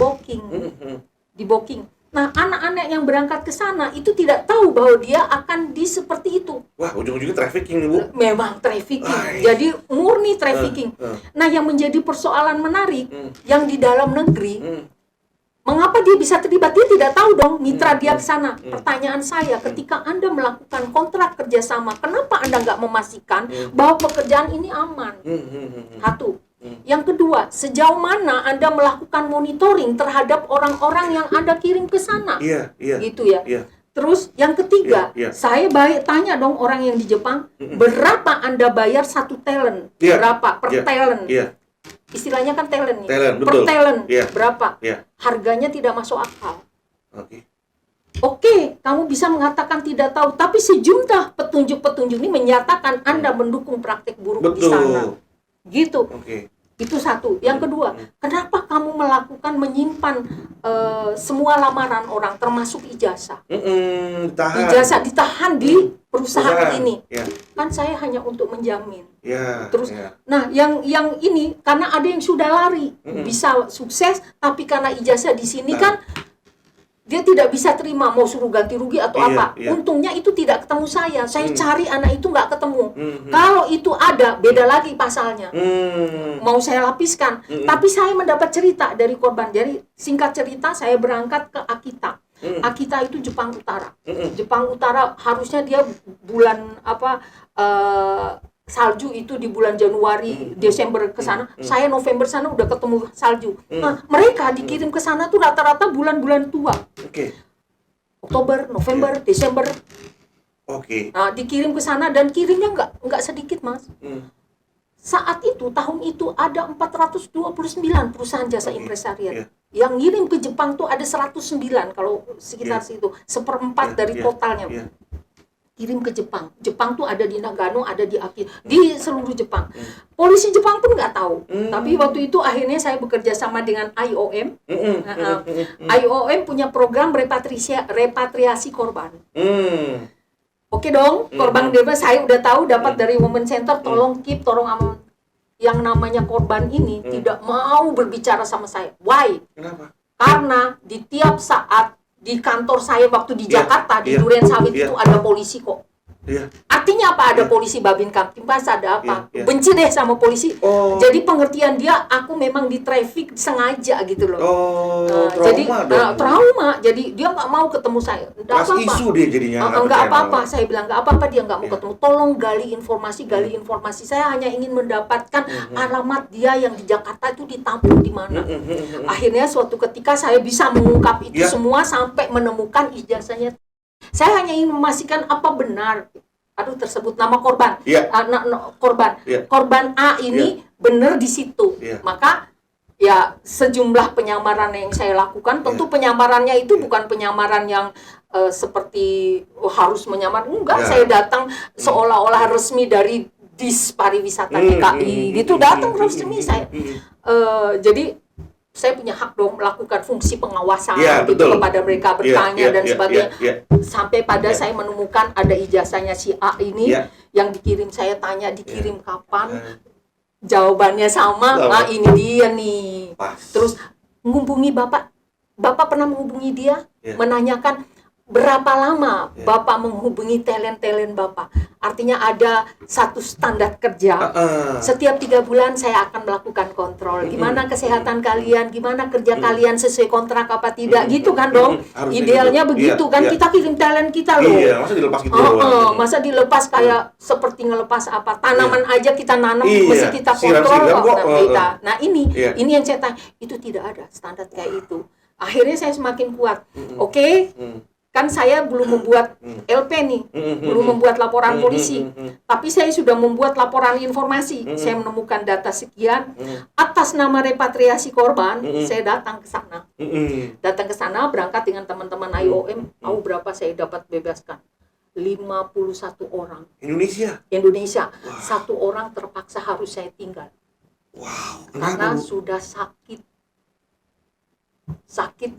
booking. Nah, anak-anak yang berangkat ke sana itu tidak tahu bahwa dia akan seperti itu. Wah, ujung-ujungnya trafficking nih, Bu. Memang trafficking. Jadi murni trafficking. Nah, yang menjadi persoalan menarik yang di dalam negeri, mengapa dia bisa terlibat? Dia tidak tahu dong mitra dia ke sana. Pertanyaan saya, ketika Anda melakukan kontrak kerjasama, kenapa Anda nggak memastikan bahwa pekerjaan ini aman? Satu. Yang kedua, sejauh mana Anda melakukan monitoring terhadap orang-orang yang Anda kirim ke sana? Gitu ya. Terus yang ketiga, saya tanya dong orang yang di Jepang, berapa Anda bayar satu talent? Berapa per talent? Istilahnya kan talent nih. Per talent berapa? Harganya tidak masuk akal. Oke, kamu bisa mengatakan tidak tahu, tapi sejumlah petunjuk-petunjuk ini menyatakan Anda mendukung praktek buruk di sana. Gitu. Itu satu. Yang kedua, kenapa kamu menyimpan semua lamaran orang termasuk ijazah? Ijazah ditahan di perusahaan ini. Kan saya hanya untuk menjamin. Terus nah, yang ini karena ada yang sudah lari, bisa sukses, tapi karena ijazah di sini kan dia tidak bisa terima, mau suruh ganti rugi atau apa. Untungnya itu tidak ketemu saya cari anak itu nggak ketemu. Kalau itu ada, beda lagi pasalnya. Mau saya lapiskan. Tapi saya mendapat cerita dari korban. Jadi singkat cerita, saya berangkat ke Akita. Akita itu Jepang Utara. Jepang Utara harusnya dia bulan salju itu di bulan Januari, Desember ke sana. Saya November sana udah ketemu salju. Nah, mereka dikirim ke sana tuh rata-rata bulan-bulan tua. Oktober, November, Desember. Nah, dikirim ke sana dan kirimnya nggak sedikit, Mas. Saat itu, tahun itu ada 429 perusahaan jasa impresariat. Yang ngirim ke Jepang tuh ada 109 kalau sekitar situ, 1/4 dari totalnya. Kirim ke Jepang. Jepang tuh ada di Nagano, ada di Akita, di seluruh Jepang. Polisi Jepang pun nggak tahu. Tapi waktu itu akhirnya saya bekerja sama dengan IOM. IOM punya program repatriasi korban. Oke dong, korban saya udah tahu dapat dari Women Center, tolong yang namanya korban ini tidak mau berbicara sama saya. Why? Kenapa? Karena di tiap saat di kantor saya waktu di Jakarta, di Durian Sawit itu ada polisi kok. Artinya apa? Ada polisi Babin Kamtipmas, ada apa? Benci deh sama polisi. Jadi pengertian dia, aku memang di traffic sengaja gitu loh. Jadi trauma. Jadi dia nggak mau ketemu saya. Nggak apa-apa. Isu dia jadinya. Nggak apa-apa. Saya bilang nggak apa-apa, dia nggak mau ketemu. Tolong gali informasi. Saya hanya ingin mendapatkan alamat dia yang di Jakarta itu ditampung di mana. Akhirnya suatu ketika saya bisa mengungkap itu semua sampai menemukan ijazahnya. Saya hanya ingin memastikan apa benar. Tersebut nama korban. Korban A ini benar di situ. Maka ya sejumlah penyamaran yang saya lakukan, tentu penyamarannya itu bukan penyamaran yang seperti harus menyamar. Enggak, saya datang seolah-olah resmi dari Pariwisata DKI gitu datang resmi saya. Jadi saya punya hak dong melakukan fungsi pengawasan gitu kepada mereka, bertanya dan sebagainya. Sampai pada saya menemukan ada ijazahnya si A ini yang dikirim, saya tanya dikirim kapan, jawabannya sama. Nah ini dia nih. Terus menghubungi Bapak pernah menghubungi dia menanyakan berapa lama Bapak menghubungi talent Bapak. Artinya ada satu standar kerja. Setiap 3 bulan saya akan melakukan kontrol. Gimana kesehatan kalian, gimana kerja kalian sesuai kontrak apa tidak, gitu kan dong. Idealnya begitu kan, kita kirim talent kita loh. Iya, masa dilepas gitu masa dilepas kayak seperti ngelepas apa, tanaman aja kita nanam, mesti kita kontrol kita. Nah ini yang saya tanya, itu tidak ada standar kayak itu. Akhirnya saya semakin kuat. Oke. Kan saya belum membuat LP nih, belum membuat laporan polisi, tapi saya sudah membuat laporan informasi. Saya menemukan data sekian atas nama repatriasi korban. Saya datang ke sana, berangkat dengan teman-teman IOM. Tahu berapa saya dapat bebaskan? 51 orang. Indonesia. Wow. 1 orang terpaksa harus saya tinggal. Wow. Karena sudah sakit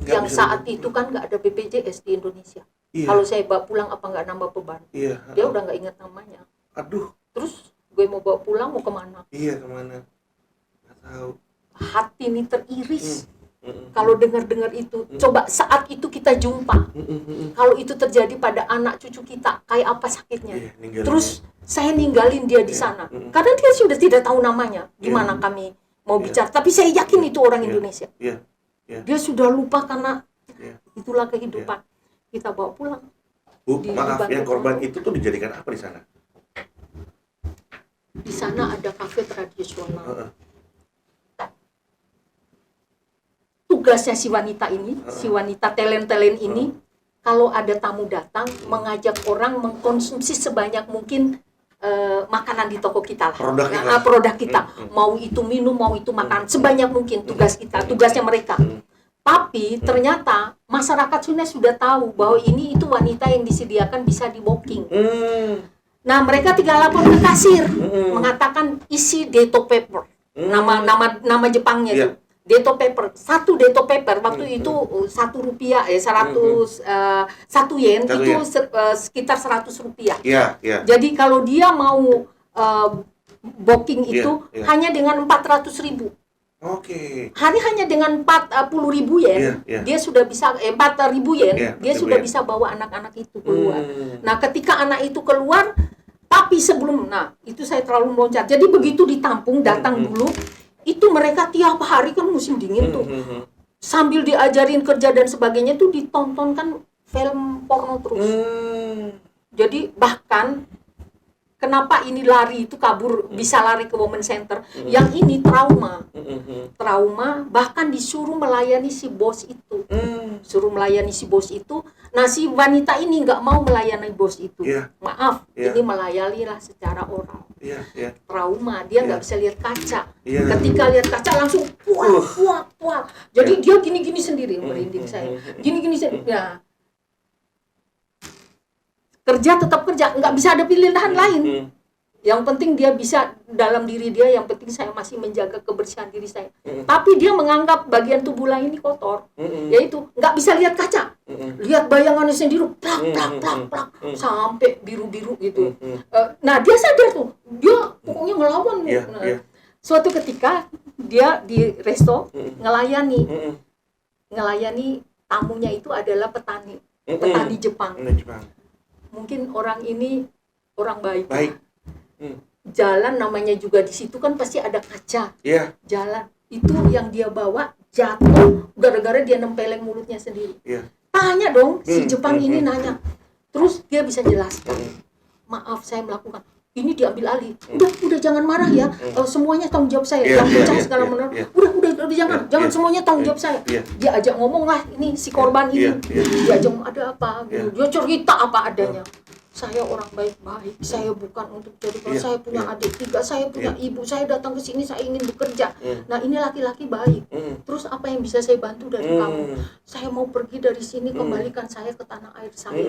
yang saat itu kan nggak ada BPJS di Indonesia. Kalau saya bawa pulang apa nggak nambah beban? Dia udah nggak ingat namanya. Aduh. Terus gue mau bawa pulang mau kemana? Kemana? Nggak tahu. Hati ini teriris. Kalau dengar itu, coba saat itu kita jumpa. Kalau itu terjadi pada anak cucu kita, kayak apa sakitnya? Terus saya ninggalin dia di sana, karena dia sudah tidak tahu namanya. Gimana kami mau bicara? Tapi saya yakin itu orang Indonesia. Dia sudah lupa karena itulah kehidupan. Kita bawa pulang. Bu, maaf, yang korban itu tuh dijadikan apa di sana? Di sana ada kafe tradisional. Tugasnya si wanita ini, si wanita talent ini, kalau ada tamu datang, mengajak orang mengkonsumsi sebanyak mungkin makanan di toko kita lah, produk kita. Mau itu minum, mau itu makan, sebanyak mungkin tugas kita, tugasnya mereka. Tapi ternyata masyarakat sudah tahu bahwa ini itu wanita yang disediakan bisa di booking. Nah mereka tinggal lapor ke kasir, mengatakan isi deto paper, nama Jepangnya itu. Deto paper, 1 deto paper waktu itu Rp1 1 yen itu sekitar Rp100. Jadi kalau dia mau booking itu hanya dengan 400.000. Hanya dengan 40.000 yen, dia sudah bisa 4.000 yen, dia sudah bisa bawa anak-anak itu keluar. Nah ketika anak itu keluar, tapi sebelum, itu saya terlalu meloncat. Jadi begitu ditampung, datang dulu. Itu mereka tiap hari kan musim dingin tuh, sambil diajarin kerja dan sebagainya tuh ditontonkan film porno terus. Jadi bahkan kenapa ini lari itu kabur, bisa lari ke women center, yang ini trauma, bahkan disuruh melayani si bos itu, Nah si wanita ini nggak mau melayani bos itu, maaf, ini melayani lah secara oral. Trauma, dia nggak bisa lihat kaca. Ketika lihat kaca langsung puak. Jadi dia gini-gini sendiri, merinding saya. Gini-gini sendiri. Ya. Kerja tetap kerja, nggak bisa ada pilihan lain. Yang penting dia bisa dalam diri dia, yang penting saya masih menjaga kebersihan diri saya. Tapi dia menganggap bagian tubuh lain ini kotor, yaitu nggak bisa lihat kaca, lihat bayangannya sendiri, plak, sampai biru-biru gitu. Nah dia sadar tuh, dia pokoknya ngelawan. Suatu ketika dia di resto ngelayani tamunya itu adalah petani Jepang. Mungkin orang ini orang baik. Jalan namanya juga di situ kan pasti ada kaca. Jalan itu yang dia bawa jatuh gara-gara dia nempelin mulutnya sendiri. Tanya dong si Jepang ini nanya. Terus dia bisa jelaskan. Maaf saya melakukan. Ini diambil alih. Udah jangan marah ya. Semuanya tanggung jawab saya. Yang pecah segala macam. Udah jangan semuanya tanggung jawab saya. Dia ajak ngomong lah ini si korban ini. Dia ajak ada apa? Dia cerita apa adanya. Saya orang baik-baik, saya bukan untuk jadi saya punya adik 3, saya punya ibu, saya datang ke sini saya ingin bekerja. Nah ini laki-laki baik. Terus apa yang bisa saya bantu dari kamu? Saya mau pergi dari sini, kembalikan saya ke tanah air saya.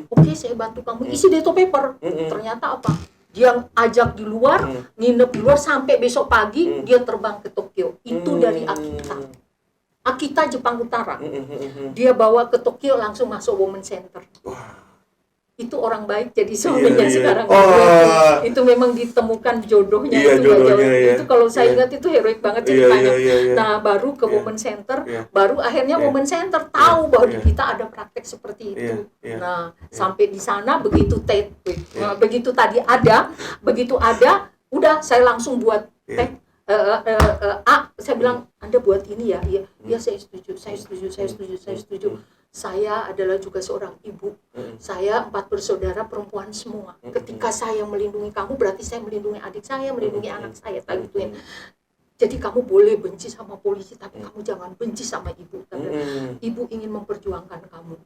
Oke, saya bantu kamu. Isi deto paper. Ternyata apa? dia ajak di luar, nginep di luar sampai besok pagi dia terbang ke Tokyo. Itu dari Akita Jepang Utara. Dia bawa ke Tokyo langsung masuk Women Center. Itu orang baik jadi suaminya sekarang. Itu memang ditemukan jodohnya, itu jodohnya, itu kalau saya ingat itu heroik banget ceritanya. Nah, baru ke Women Center, baru akhirnya Women Center tahu bahwa di kita ada praktek seperti itu. Nah, sampai di sana begitu begitu ada, udah saya langsung buat teh. Saya bilang, Anda buat ini ya? Iya, saya setuju. Saya adalah juga seorang ibu. Saya 4 bersaudara perempuan semua. Ketika saya melindungi kamu, berarti saya melindungi adik saya, melindungi anak saya. Gituin. Jadi kamu boleh benci sama polisi, tapi kamu jangan benci sama ibu. Ibu ingin memperjuangkan kamu.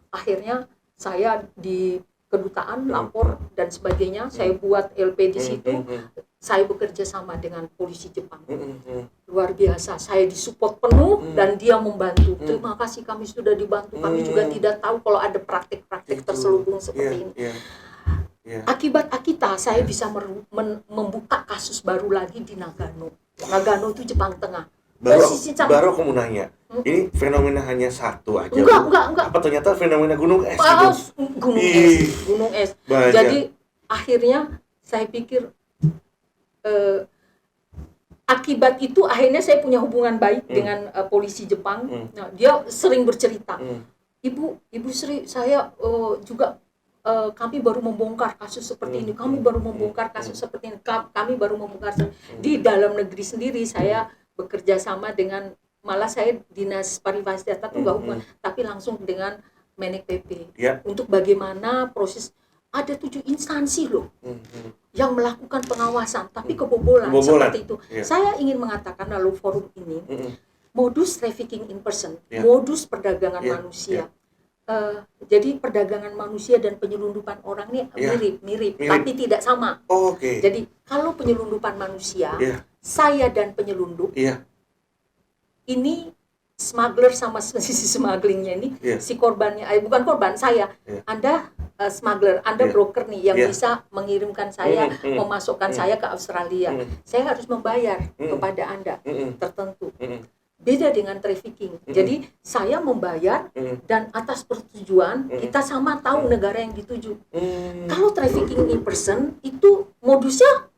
Akhirnya saya di kedutaan lapor dan sebagainya. Saya buat LP di situ. Saya bekerja sama dengan polisi Jepang. Luar biasa, saya disupport penuh dan dia membantu. Terima kasih, kami sudah dibantu. Kami juga tidak tahu kalau ada praktik-praktik terselubung seperti ini. Akibat Akita, saya bisa membuka kasus baru lagi di Nagano. Nagano itu Jepang Tengah. Baru aku mau nanya, ini fenomena hanya satu aja? Enggak. Apa ternyata fenomena gunung es? Gunung es. Jadi akhirnya saya pikir akibat itu akhirnya saya punya hubungan baik dengan polisi Jepang. Nah, dia sering bercerita, Ibu Sri, saya juga kami baru membongkar kasus seperti ini. Kami baru membongkar kasus seperti ini. Kami baru membongkar di dalam negeri sendiri. Saya bekerja sama dengan, malah saya dinas pariwisata itu nggak hubungan, tapi langsung dengan Menek PP untuk bagaimana proses. Ada 7 instansi loh yang melakukan pengawasan, tapi kebobolan seperti itu. Saya ingin mengatakan lalu forum ini, modus trafficking in person, modus perdagangan manusia. Jadi perdagangan manusia dan penyelundupan orang ini mirip, tapi tidak sama. Jadi kalau penyelundupan manusia, saya dan penyelundup, ini smuggler sama sisi smugglingnya ini, si korbannya, bukan korban saya, Anda smuggler, Anda broker nih yang bisa mengirimkan saya, memasukkan saya ke Australia. Saya harus membayar kepada Anda tertentu. Beda dengan trafficking. Jadi saya membayar dan atas persetujuan kita sama tahu negara yang dituju. Kalau trafficking in person itu modusnya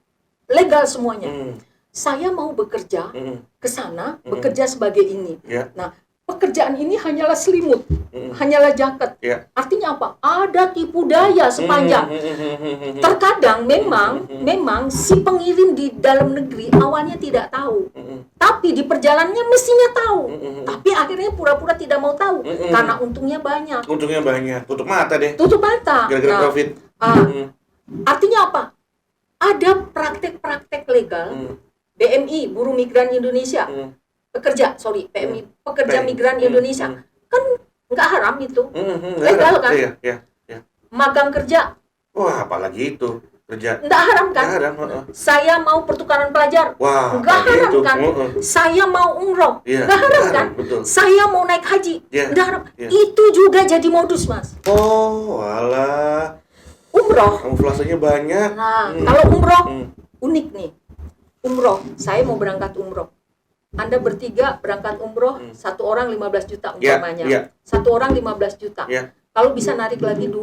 legal semuanya. Saya mau bekerja ke sana, bekerja sebagai ini. Nah, pekerjaan ini hanyalah selimut, hanyalah jaket. Artinya apa? Ada tipu daya sepanjang. Terkadang memang si pengirim di dalam negeri awalnya tidak tahu, tapi di perjalanannya mestinya tahu. Tapi akhirnya pura-pura tidak mau tahu karena untungnya banyak. Tutup mata deh. Tutup mata. Gara-gara COVID. Artinya apa? Ada praktek-praktek legal. BMI, Buruh Migran Indonesia. PMI, Pekerja Migran Indonesia, kan nggak haram itu, legal kan? Magang kerja, wah apalagi itu kerja, nggak haram kan? Saya mau pertukaran pelajar, nggak haram kan? Saya mau umroh, nggak haram kan? Saya mau naik haji, nggak haram. Itu juga jadi modus, Mas. Walah. Umroh, kamuflasenya banyak. Nah, kalau umroh unik nih. Umroh, saya mau berangkat umroh. Anda bertiga berangkat umroh, satu orang 15 juta umpamanya. Satu orang 15 juta. Kalau bisa narik lagi 2,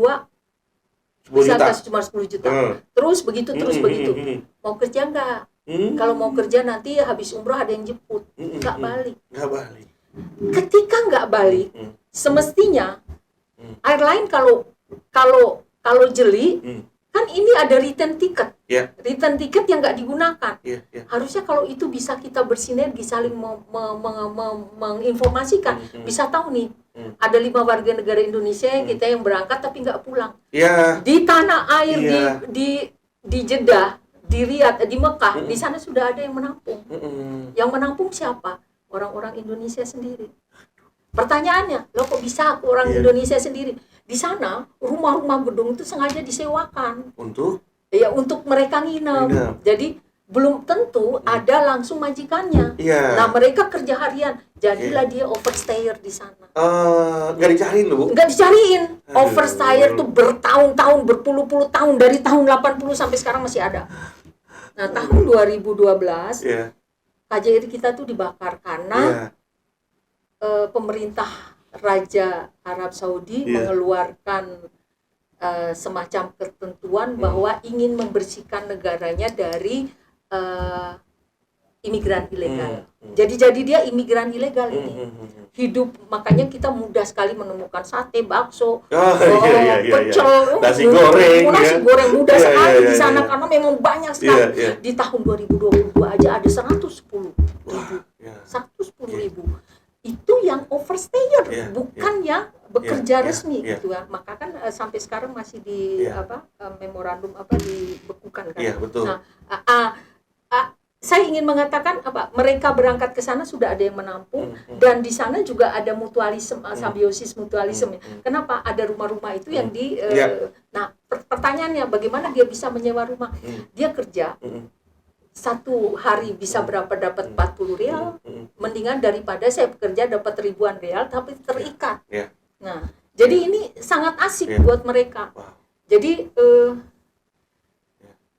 bisa kasih cuma 10 juta. Terus begitu. Mau kerja enggak? Kalau mau kerja nanti habis umroh ada yang jemput. Enggak balik. Ketika enggak balik, semestinya airline kalau jeli, kan ini ada return ticket. Return ticket yang nggak digunakan. Harusnya kalau itu bisa kita bersinergi, saling menginformasikan, bisa tahu nih, ada 5 warga negara Indonesia yang kita yang berangkat tapi nggak pulang. Di tanah air, di Jeddah, di Riyadh, di Mekah, di sana sudah ada yang menampung. Yang menampung siapa? Orang-orang Indonesia sendiri. Pertanyaannya, kok bisa orang Indonesia sendiri? Di sana rumah-rumah gedung itu sengaja disewakan untuk mereka nginep. Jadi belum tentu ada langsung majikannya. Nah, mereka kerja harian, jadilah dia overstayer di sana. Nggak dicariin loh, Bu? Nggak dicariin. Overstayer tuh bertahun-tahun, berpuluh-puluh tahun, dari tahun 80 sampai sekarang masih ada. Nah, tahun 2012 KJRI kita tuh dibakar karena pemerintah Raja Arab Saudi mengeluarkan semacam ketentuan bahwa ingin membersihkan negaranya dari imigran ilegal. Jadi dia imigran ilegal ini. Hidup, makanya kita mudah sekali menemukan sate, bakso, pecel, nasi goreng, mudah sekali di sana karena memang banyak sekali. Di tahun 2022 aja ada 110.000. Itu yang overstayer, bukan yang bekerja resmi gitu kan. Maka kan sampai sekarang masih di memorandum dibekukan kan. Betul. Nah, saya ingin mengatakan mereka berangkat ke sana sudah ada yang menampung dan di sana juga ada mutualisme, simbiosis mutualisme. Kenapa ada rumah-rumah itu yang di nah, pertanyaannya bagaimana dia bisa menyewa rumah? Dia kerja satu hari bisa berapa, dapat 40 rial, mendingan daripada saya bekerja dapat ribuan rial tapi terikat. Nah, jadi ini sangat asik buat mereka. Jadi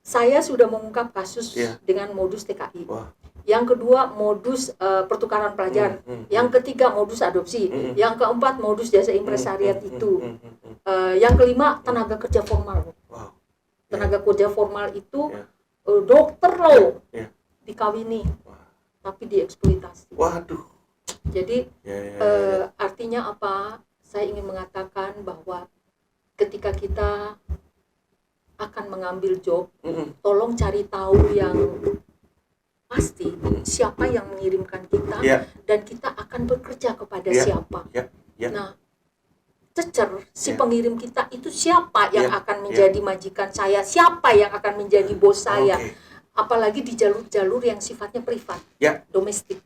saya sudah mengungkap kasus dengan modus TKI. Yang kedua modus pertukaran pelajar. Yang ketiga modus adopsi. Yang keempat modus jasa impresariat itu. Yang kelima tenaga kerja formal. Tenaga kerja formal itu dokter loh dikawini, tapi dieksploitasi. Waduh. Jadi artinya apa? Saya ingin mengatakan bahwa ketika kita akan mengambil job, tolong cari tahu yang pasti siapa yang mengirimkan kita dan kita akan bekerja kepada siapa. Nah, cecer si pengirim kita itu siapa yang akan menjadi majikan saya, siapa yang akan menjadi bos saya, apalagi di jalur-jalur yang sifatnya privat, domestik.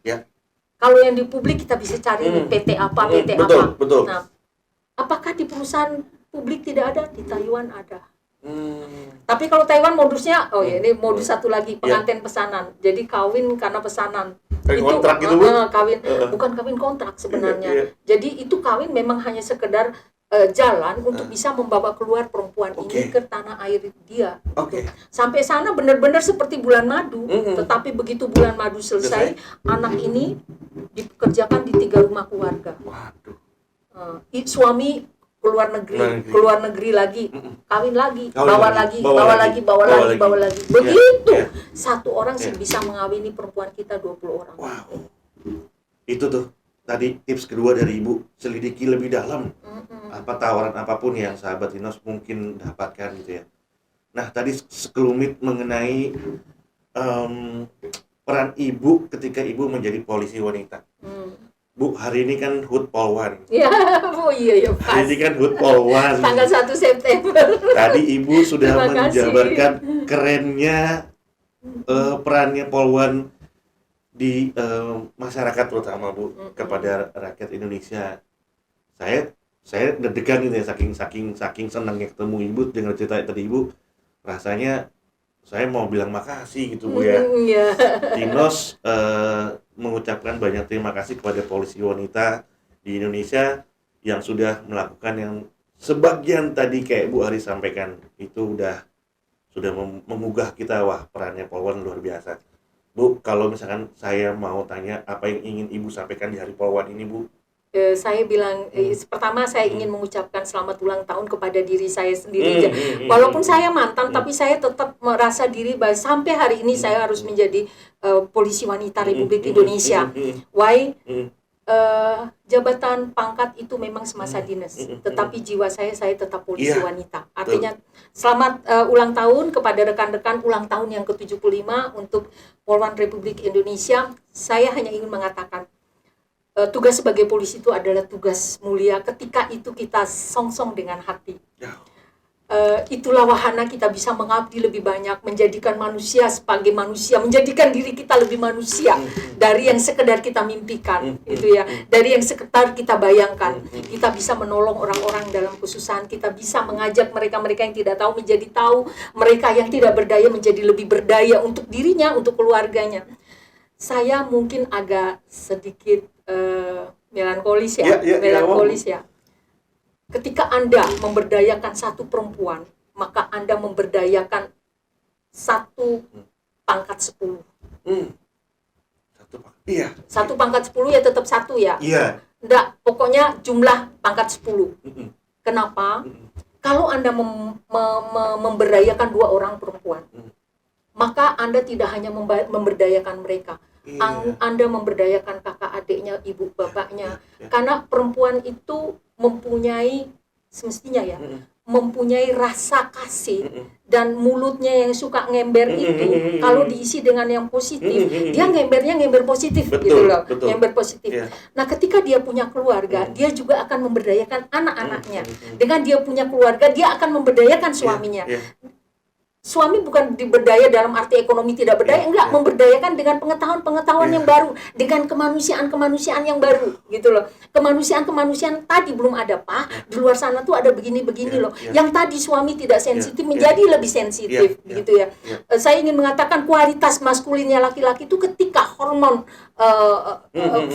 Kalau yang di publik kita bisa cari PT apa, PT apa. Nah, apakah di perusahaan publik tidak ada? Di Taiwan ada. Tapi kalau Taiwan modusnya, ini modus satu lagi, pengantin pesanan. Jadi kawin karena pesanan. Kawin itu kontrak gitu, kawin bukan kawin kontrak sebenarnya. Jadi itu kawin memang hanya sekedar jalan untuk bisa membawa keluar perempuan ini ke tanah air dia. Sampai sana benar-benar seperti bulan madu. Tetapi begitu bulan madu selesai, anak ini dipekerjakan di 3 rumah keluarga. Suami keluar negeri lagi, kawin lagi, bawa lagi. Begitu satu orang sih bisa mengawini perempuan kita 20 orang. Itu tuh tadi tips kedua dari Ibu, selidiki lebih dalam apa tawaran apapun yang sahabat Inos mungkin dapatkan gitu ya. Nah, tadi sekelumit mengenai peran Ibu ketika Ibu menjadi polisi wanita. Bu, hari ini kan HUT Polwan. Iya, Bu, iya pas. Hari ini kan HUT Polwan. Tanggal 1 September. Tadi Ibu sudah menjabarkan kerennya perannya Polwan di masyarakat terutama, Bu, kepada rakyat Indonesia. Saya deg-degan ini saking senangnya ketemu Ibu, dengar cerita tadi Ibu. Rasanya saya mau bilang makasih gitu, Bu ya. Inos mengucapkan banyak terima kasih kepada polisi wanita di Indonesia yang sudah melakukan yang sebagian tadi kayak Bu Ari sampaikan itu sudah memugah kita. Wah, perannya Polwan luar biasa. Bu, kalau misalkan saya mau tanya apa yang ingin Ibu sampaikan di Hari Polwan ini, Bu? Saya bilang pertama saya ingin mengucapkan selamat ulang tahun kepada diri saya sendiri. Walaupun saya mantan, tapi saya tetap merasa diri bahwa sampai hari ini saya harus menjadi polisi wanita Republik Indonesia. Why? Jabatan pangkat itu memang semasa dinas, tetapi jiwa saya tetap polisi wanita. Artinya selamat ulang tahun kepada rekan-rekan, ulang tahun yang ke-75 untuk Polwan Republik Indonesia. Saya hanya ingin mengatakan tugas sebagai polisi itu adalah tugas mulia ketika itu kita songsong dengan hati. itulah wahana kita bisa mengabdi lebih banyak, menjadikan manusia sebagai manusia, menjadikan diri kita lebih manusia dari yang sekedar kita mimpikan, gitu ya, dari yang sekedar kita bayangkan. Kita bisa menolong orang-orang dalam kesusahan, kita bisa mengajak mereka-mereka yang tidak tahu menjadi tahu, mereka yang tidak berdaya menjadi lebih berdaya untuk dirinya, untuk keluarganya. Saya mungkin agak sedikit melankolis ya, melankolis ya. Ketika Anda memberdayakan satu perempuan, maka Anda memberdayakan satu pangkat 10. Satu pangkat 10 ya tetap satu ya. Iya. Enggak, pokoknya jumlah pangkat 10. Kenapa? Kalau Anda memberdayakan 2 orang perempuan, maka Anda tidak hanya memberdayakan mereka. Anda memberdayakan kakak adiknya, ibu bapaknya. Karena perempuan itu mempunyai, semestinya ya, mempunyai rasa kasih, dan mulutnya yang suka ngember itu kalau diisi dengan yang positif, dia ngembernya ngember positif, gitu loh, ngember positif. Nah, ketika dia punya keluarga, dia juga akan memberdayakan anak-anaknya. Dengan dia punya keluarga, dia akan memberdayakan suaminya. Suami bukan diberdaya dalam arti ekonomi tidak berdaya, enggak, memberdayakan dengan pengetahuan-pengetahuan yang baru, dengan kemanusiaan-kemanusiaan yang baru, gitu loh. Kemanusiaan-kemanusiaan tadi belum ada, Pak. Di luar sana tuh ada begini-begini loh. Yang tadi suami tidak sensitif menjadi lebih sensitif, gitu ya. Saya ingin mengatakan kualitas maskulinnya laki-laki itu ketika hormon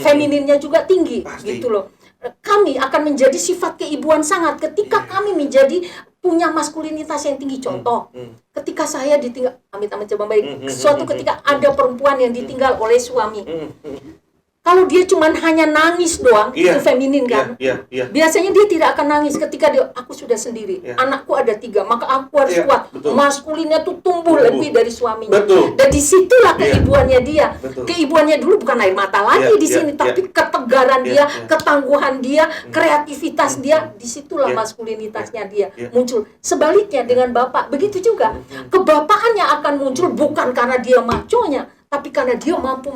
femininnya juga tinggi, gitu loh. Kami akan menjadi sifat keibuan sangat ketika kami menjadi punya maskulinitas yang tinggi. Contoh, ketika saya ditinggal, amit-amit coba baik, suatu ketika ada perempuan yang ditinggal oleh suami. Kalau dia cuma hanya nangis doang, itu feminin kan? Biasanya dia tidak akan nangis ketika dia, aku sudah sendiri, anakku ada 3, maka aku harus kuat. Maskulinnya tuh tumbuh lebih dari suaminya. Dan disitulah keibuannya dia. Keibuannya dulu bukan air mata lagi di sini, tapi ketegaran dia, ketangguhan dia, kreativitas dia, disitulah maskulinitasnya dia muncul. Sebaliknya dengan bapak, begitu juga. Kebapaannya akan muncul bukan karena dia maconya, tapi karena dia mampu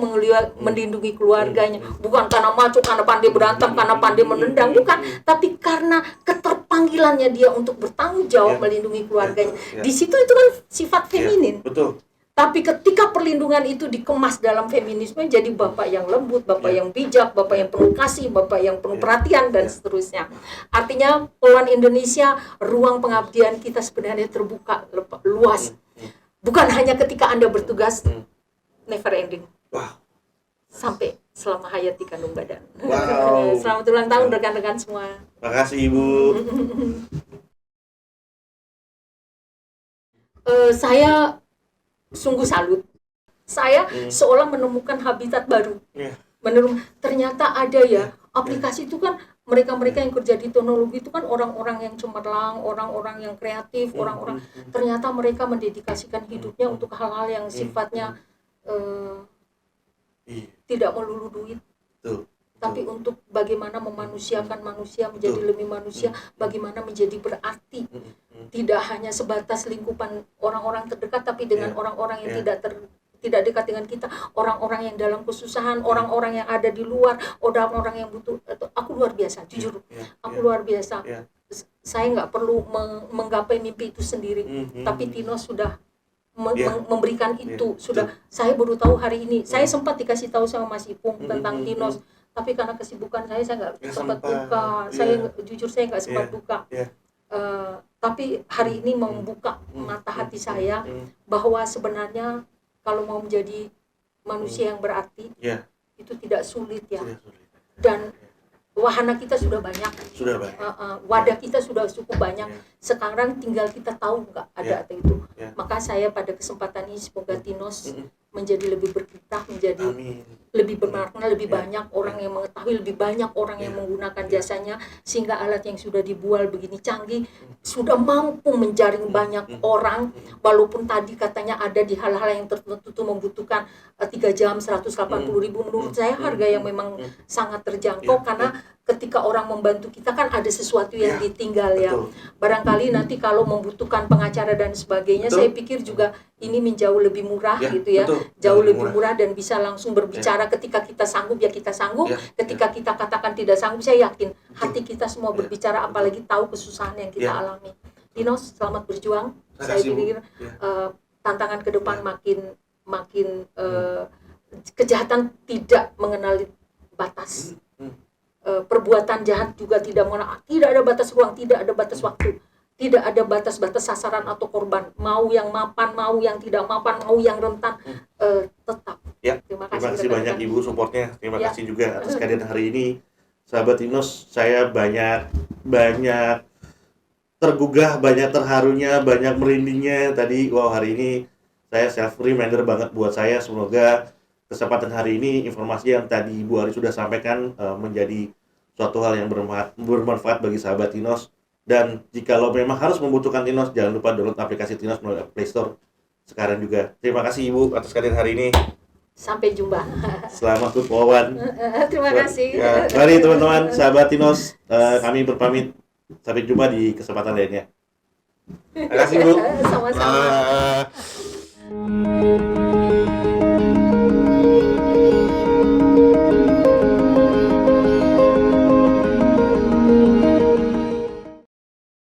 melindungi keluarganya. Bukan karena maco, karena pandai berantem, karena pandai menendang, bukan. Tapi karena keterpanggilannya dia untuk bertanggung jawab melindungi keluarganya. Di situ itu kan sifat feminin. Tapi ketika perlindungan itu dikemas dalam feminisme, jadi bapak yang lembut, bapak yang bijak, bapak yang penuh kasih, bapak yang penuh perhatian, dan seterusnya. Artinya peluang Indonesia, ruang pengabdian kita sebenarnya terbuka luas. Bukan hanya ketika Anda bertugas, never ending. Sampai selama hayat di kandung badan. Selamat ulang tahun rekan-rekan semua. Makasih Ibu. Saya sungguh salut. Saya seolah menemukan habitat baru. Ternyata ada ya, aplikasi itu kan mereka-mereka yang kerja di teknologi itu kan orang-orang yang cemerlang, orang-orang yang kreatif, orang-orang ternyata mereka mendedikasikan hidupnya untuk hal-hal yang sifatnya tidak melulu duit, tapi untuk bagaimana memanusiakan manusia menjadi lebih manusia, bagaimana menjadi berarti, tidak hanya sebatas lingkupan orang-orang terdekat, tapi dengan orang-orang yang tidak dekat dengan kita, orang-orang yang dalam kesusahan, orang-orang yang ada di luar, orang-orang yang butuh. Aku luar biasa, jujur, aku luar biasa. Saya nggak perlu menggapai mimpi itu sendiri, tapi Tino sudah memberikan itu. Sudah, saya baru tahu hari ini. Saya sempat dikasih tahu sama Mas Ipung tentang Tinos, tapi karena kesibukan saya nggak sempat buka. Jujur saya nggak sempat buka. Tapi hari ini membuka mata hati saya bahwa sebenarnya kalau mau menjadi manusia yang berarti itu tidak sulit ya. Dan wahana kita sudah banyak. Wadah kita sudah cukup banyak. Sekarang tinggal kita tahu nggak ada atau itu. Maka saya pada kesempatan ini semoga Tinos menjadi lebih berkiprah, menjadi lebih bermakna, lebih banyak orang yang mengetahui, lebih banyak orang yang menggunakan jasanya, sehingga alat yang sudah dibuat begini canggih sudah mampu menjaring banyak orang, walaupun tadi katanya ada di hal-hal yang tertentu itu membutuhkan 3 jam 180.000. Menurut saya harga yang memang sangat terjangkau, karena ketika orang membantu kita kan ada sesuatu yang ditinggal ya. Barangkali nanti kalau membutuhkan pengacara dan sebagainya, saya pikir juga ini menjauh lebih murah gitu ya. Jauh lebih murah dan bisa langsung berbicara ketika kita sanggup ya kita sanggup, ketika kita katakan tidak sanggup, saya yakin hati kita semua berbicara, apalagi tahu kesusahan yang kita alami. Tinos, selamat berjuang. Terima Saya kasih, Bu. pikir Ya. tantangan ke depan makin kejahatan tidak mengenali batas. Perbuatan jahat juga tidak mengenal, tidak ada batas ruang, tidak ada batas waktu, tidak ada batas-batas sasaran atau korban. Mau yang mapan, mau yang tidak mapan, mau yang rentan, tetap. Ya. Terima Terima kasih rekan-rekan. banyak Ibu supportnya. Terima Ya. kasih juga atas kehadiran hari ini. Sahabat Tinos, saya banyak tergugah, banyak terharunya, banyak merindingnya tadi. Wow, hari ini saya self reminder banget buat saya. Semoga kesempatan hari ini informasi yang tadi Ibu Ari sudah sampaikan menjadi suatu hal yang bermanfaat bagi sahabat Tinos. Dan jikalau memang harus membutuhkan Tinos, jangan lupa download aplikasi Tinos melalui Play Store sekarang juga. Terima kasih Ibu atas kehadiran hari ini. Sampai jumpa. Selamat berwawan. Terima kasih. Ya, mari teman-teman, sahabat Tinos, kami berpamit. Sampai jumpa di kesempatan lainnya. Terima kasih Bu. Sama-sama.